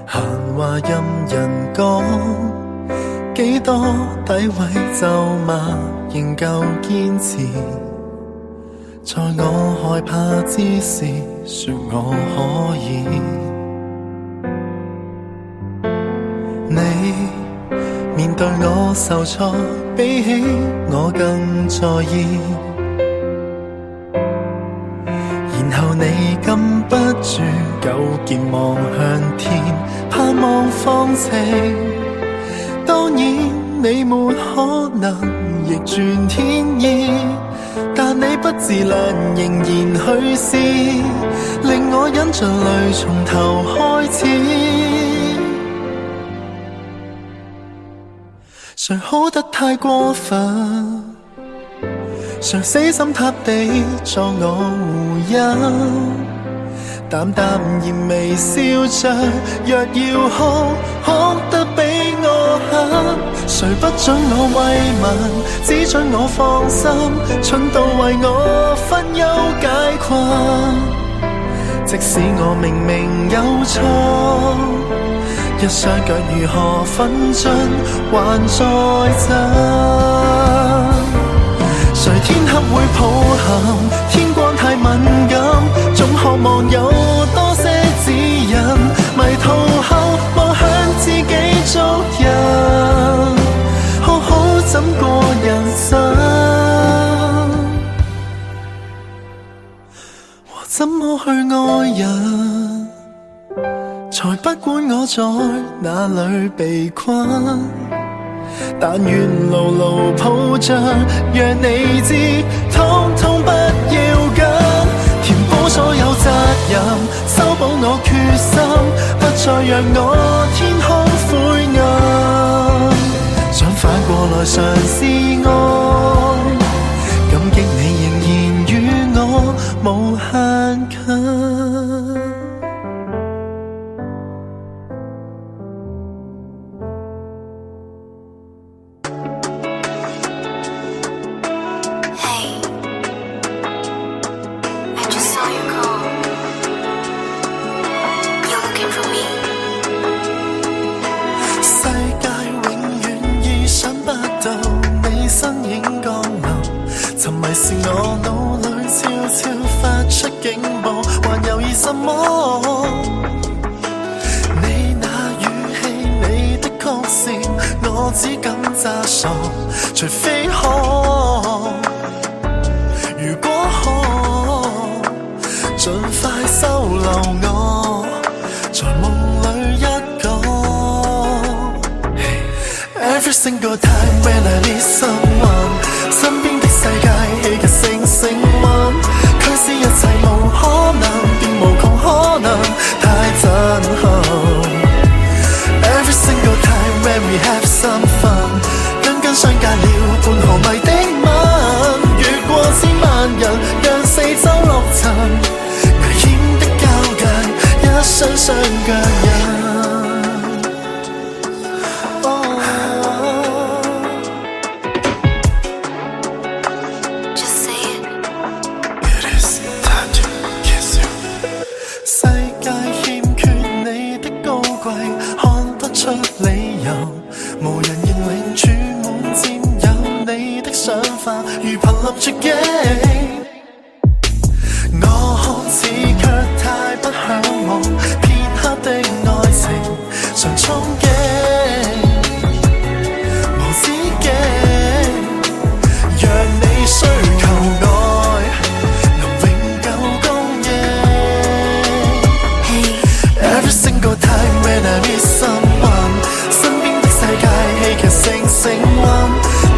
閒話任人講，幾多詆毀咒罵仍舊堅持，在我害怕之時說我可以。你面對我受挫，比起我更在意，然後你禁不住糾結望向天，盼望放晴。當然你沒可能逆轉天意，但你不自量仍然去試，令我忍着淚從頭開始。誰好得太過分，誰死心塌地作我護蔭，淡淡然微笑着，若要哭，哭得比我狠。誰不准我慰問，只准我放心，蠢到為我分憂解困。即使我明明有錯，一雙腳如何分進還在震？誰天黑會抱憾？天光太敏感，總渴望有多些指去愛人，才不管我在哪裏被困。但願牢牢抱着，讓你知，通通不要緊。填補所有責任，修補我決心，不再讓我天空灰暗。想反過來嘗試愛，感激你仍然與我無限近。是我腦裏悄悄發出警報，還猶豫什麼？你那語氣，你的曲線，我只敢詐傻，除非可。如果可，盡快收留我，在夢裏一個。Every single time when I need someone， 身邊的世界戲劇性升溫，驅使一切無可能變無窮可能，太震撼。Every single time when we have some fun， 跟相隔了半毫米的吻，越過千萬人，讓四周落塵，危險的交界，一雙雙腳印。如瀕臨絕境，我看似卻太不向往片刻的愛情，常憧憬無止境，讓你需求愛能永久供應。Every single time when I need someone， 身邊的世界戲劇性升溫，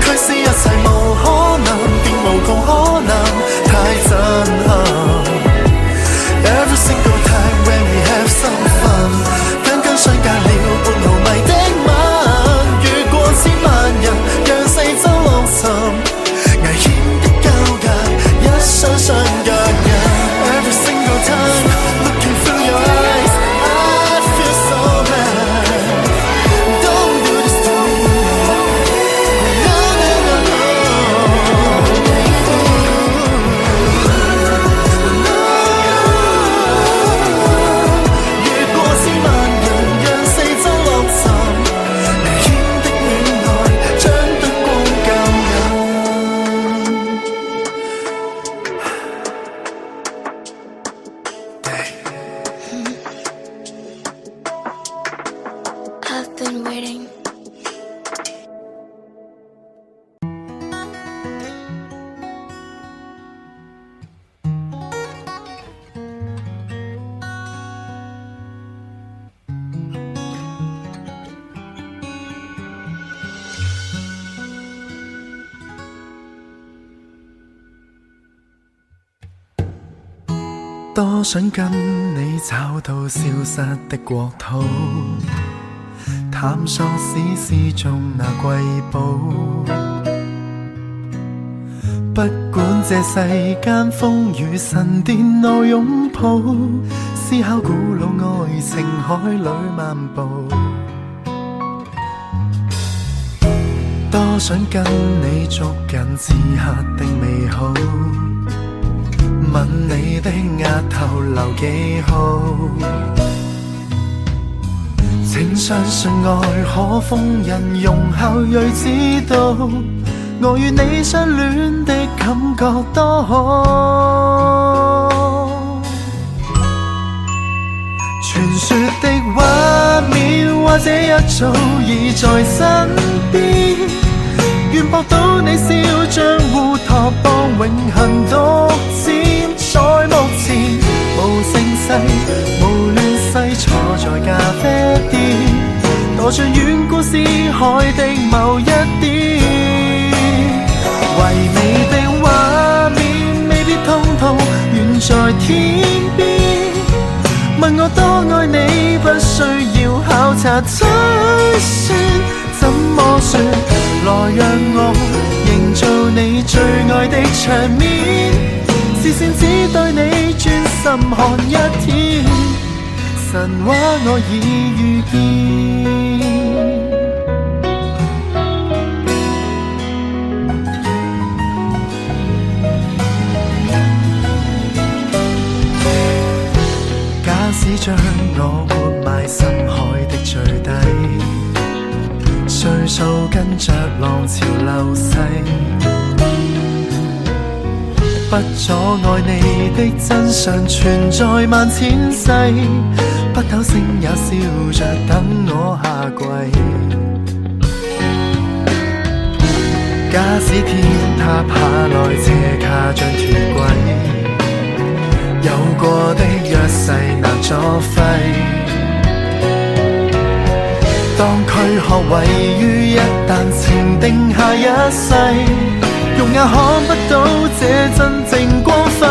驅使一切無可能變無窮可能，太震撼。Every single time when we have some fun， 跟相隔了半毫米的吻，越過千萬人，讓四周落塵，危險的交界，一雙雙腳印。Every single time looking through your eyes， I feel so bad。Don't do this to me。No no no no。越過千萬人，讓四周落塵，危險的戀愛，將燈光較暗。
I've been waiting。
多想跟你找到消失的國土，探索史詩中那瑰寶。不管這世間風雨神殿內擁抱，思考古老愛情海裏漫步。多想跟你捉緊此刻的美好，吻你的額頭留記號，請相信愛可封印，容後睿知道，我與你相戀的感覺多好。傳說的畫面或者一早已在身邊，願博到你笑像烏托邦永恆獨佔，在目前無像遠古詩海的某一點，唯美的畫面未必通通遠在天邊。問我多愛你，不需要考察推算，怎麼說？來讓我營造你最愛的場面，視線只對你專心看一天，神話我已遇見。假使將我活埋深海的最底，歲數跟着浪潮流逝，不阻礙你的真相存在萬千世，北斗星也笑着等我下跪。假使天塌下來斜卡將鐵軌，有過的約誓難作廢，當軀殼位於一旦情定下一世，肉眼看不到這真正光輝。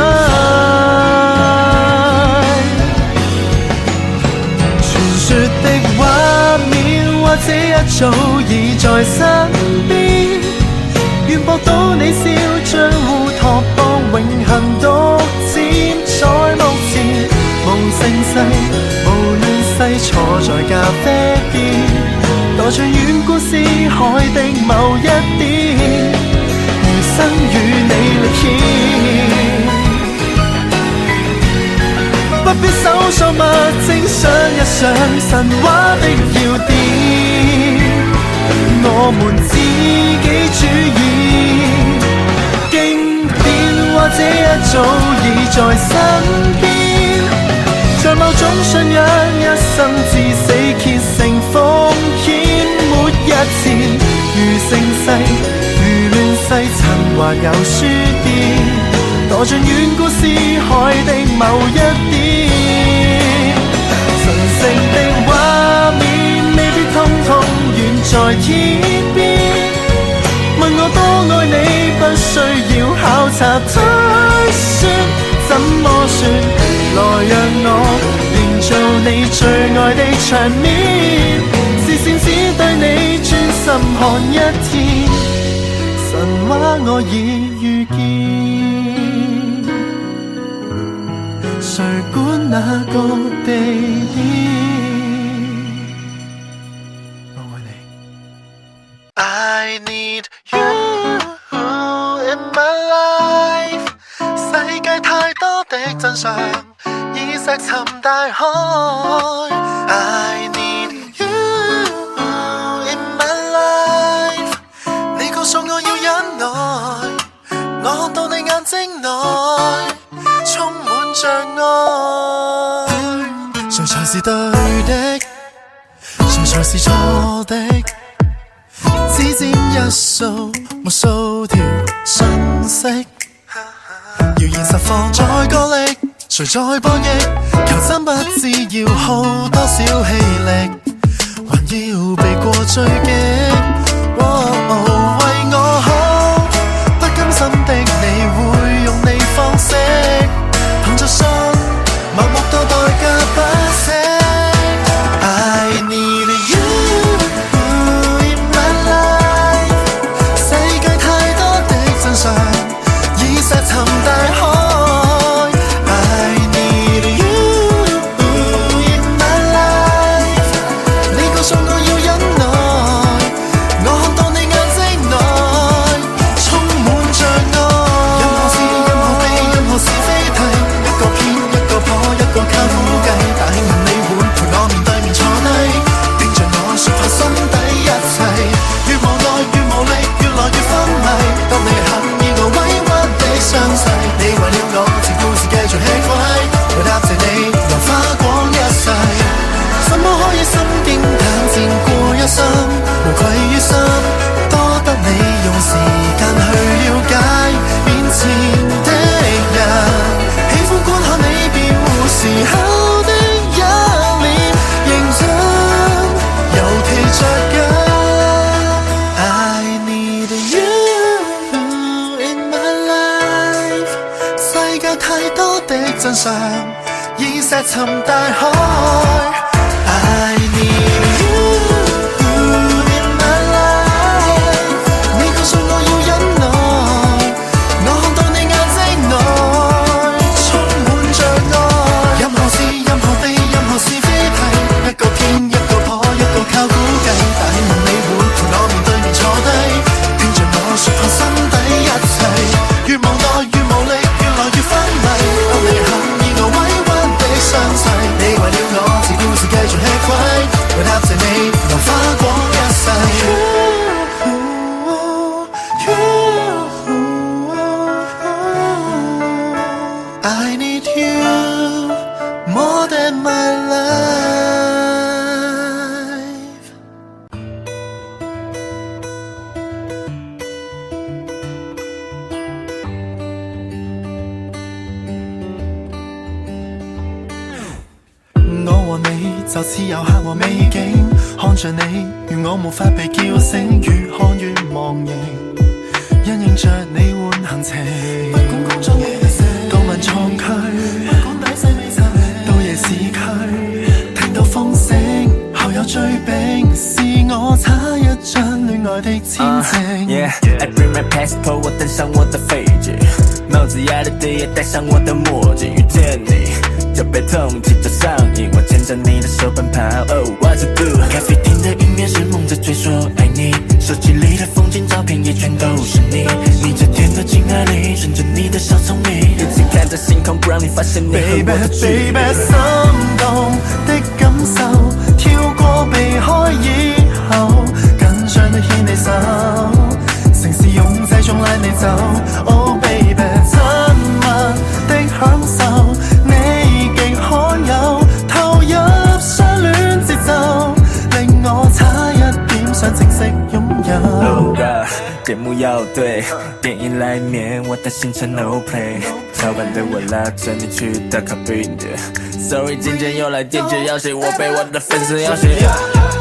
傳說的畫面或者一早已在身邊，願博到你笑將烏托邦永恆獨佔。在目前無盛世無亂世，坐在咖啡店，待像遠古詩海的某一點，餘生與你歷險。不必搜索物證，想一想神話的要點，我們自己主演。經典或者一早已在身邊，在某種信仰一生至死竭誠奉獻，沒一天如盛世如亂世曾還有書店，墮進遠古詩海的某一點，神聖的畫面未必通通遠在天邊。問我多愛你，不需要考察推算，怎麼說？來讓我營造你最愛的場面，視線只對你專心看一天，神話我已遇見，誰管那個地點？I need you in my life， 世界太多的真相已石沉大海。I need you in my life， 你告訴我要忍耐，我看到你眼睛內充滿障礙。誰才是對的，誰才是錯的？只佔一數，無數條訊息，要現實放在角力，誰在博弈？求真不知要耗多少氣力，還要避過追擊。為我好，不甘心的你會用你方式，憑着信，盲目到代價不惜。I need you in my life， 世界太多的真相已石沉大海。I need you in my life， 你告訴我要忍耐，真相，已石沉大海。I need you in my life， 你告訴我要忍耐，我看到你眼睛內充滿着愛。任何事、任何地、任何是非題，一個偏一個破，一個靠估計。但希望你會陪我面對面坐低，聽着我說破心底一切。越無奈越無力，越來越昏迷。當你肯以我委屈的傷勢，你為了我自故事繼續吃虧，為答謝你能花光一世。I need you more than my life。我和你就似遊客和美景，看着你，如我無法被叫醒，越看越忘形，因應着你換行程。不管工作夜色，到晚創區，不管底細未雜，到夜市區，聽到風聲後有追兵，是我差一張戀愛的簽證。
I bring my passport， 我登上我的飛機，帽子壓得低，也戴上我的墨鏡，遇見你就被通緝着上癮，我牽着你的手奔跑。Oh what to do？ 咖啡廳的音樂是夢在追說愛你，手機裡的風景照片也全都是你。你這天的鏡愛裡，順着你的小聰明，一直看着星空，不讓你發現你和我的距離。
Baby， 心動的感受，跳過避開以後，緊張的牽你手，城市擁擠中拉你走。Oh baby， 親密的享受，你極罕有，投入相戀節奏，令我差一點想正式擁有。
Oh God， 節目要對，電影來面，我的行程 No play， 超版的我拉着你去打卡冰的。Sorry， 今天又來電解要寫，我被我的粉絲要寫。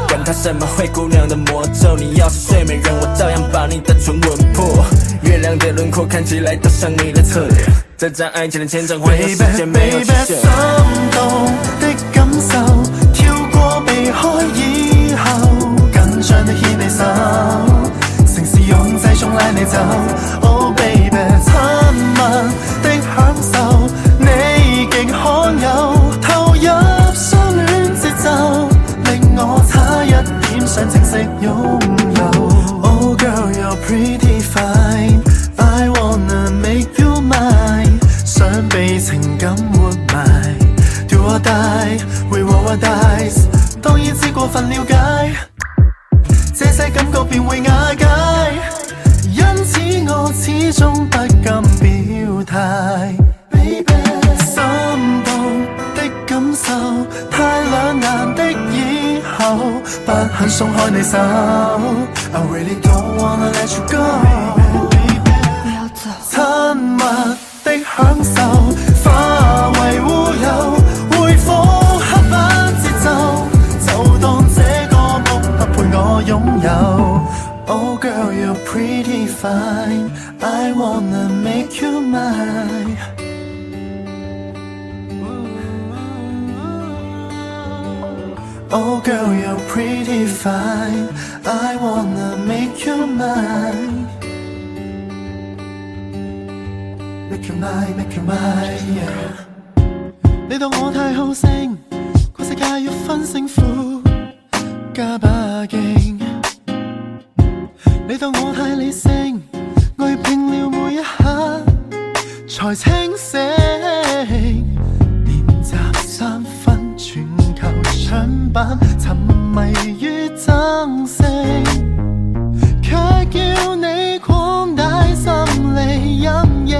管他什麼灰姑娘的魔咒，你要是睡美人，我照樣把你的唇吻破。月亮的輪廓看起來都像你的側臉，這張愛情的簽證環遊世界沒有期限。
心動的感受，跳過避開以後，緊張的牽你手，城市擁擠中拉你走。Oh baby， 親密的享受，你極罕有，投入相戀節奏，令我差一點想正式擁有。Oh girl you're pretty fine， I wanna make you mine， 想被情感活埋 ，Do or die，We roll or dice， 當然知過分了解，這些感覺便會瓦解，因此我始終不敢表態。Baby， 心動的感受，太兩難的以後，不肯鬆開你手。I really don't wanna let you go。親密的享受，化為烏有，回復刻板節奏，就當這個木盒陪我擁有。Oh girl you're pretty fine， I wanna make you mine。 Oh girl you're pretty fine， I wanna make you mine。Make you mine, make you mine, yeah。 你當我太好勝，個世界要分勝負，加把勁。你當我太理性，我要拼了每一刻才清醒。練習3分，全球搶版，沉迷於爭勝，卻叫你擴大心理陰影。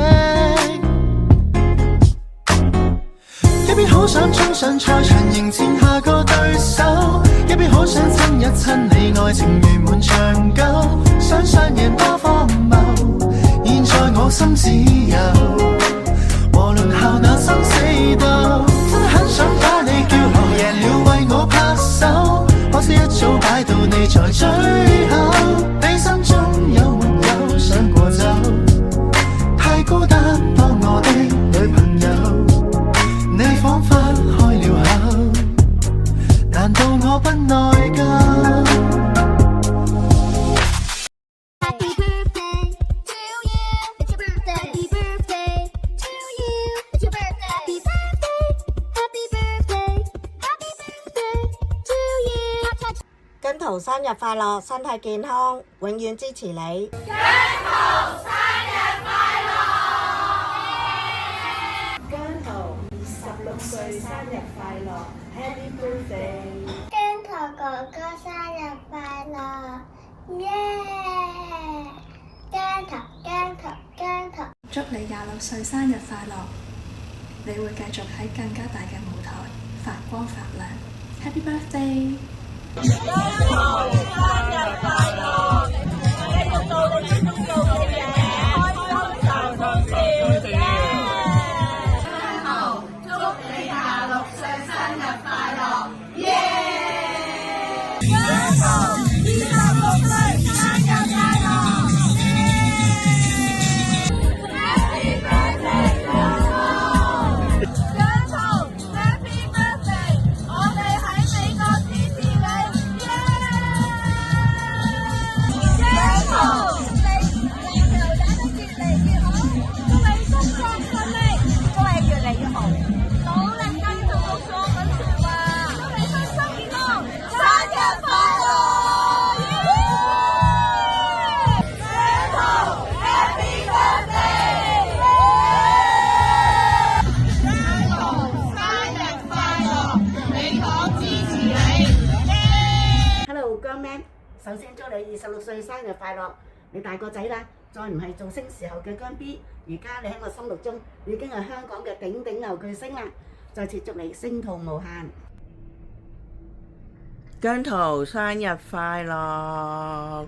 一邊好想衝上賽場迎戰下個對手，一邊好想親一親你，愛情圓滿長久，想上贏多荒謬，現在我心只有和輪候那生死鬥，真很想把你叫後贏了為我拍手，可惜一早擺到你在最後，你心中有沒有想過走？太孤單當我的女朋友。
圖生日快樂，身體健康，永遠支持你。姜濤26歲生日快樂 ，Happy Birthday！
姜濤哥哥生日快樂，耶！姜濤，
祝你26歲生日快樂！你會繼續喺更加大嘅舞台發光發亮。Happy birthday！
Hello， 姜 Man， 首先祝你26歲生日快樂！你大個仔啦，再唔係造星時候嘅姜 B， 而家你喺我心目中已經係香港嘅頂流巨星啦！再次祝你星途無限。
姜濤生日快樂！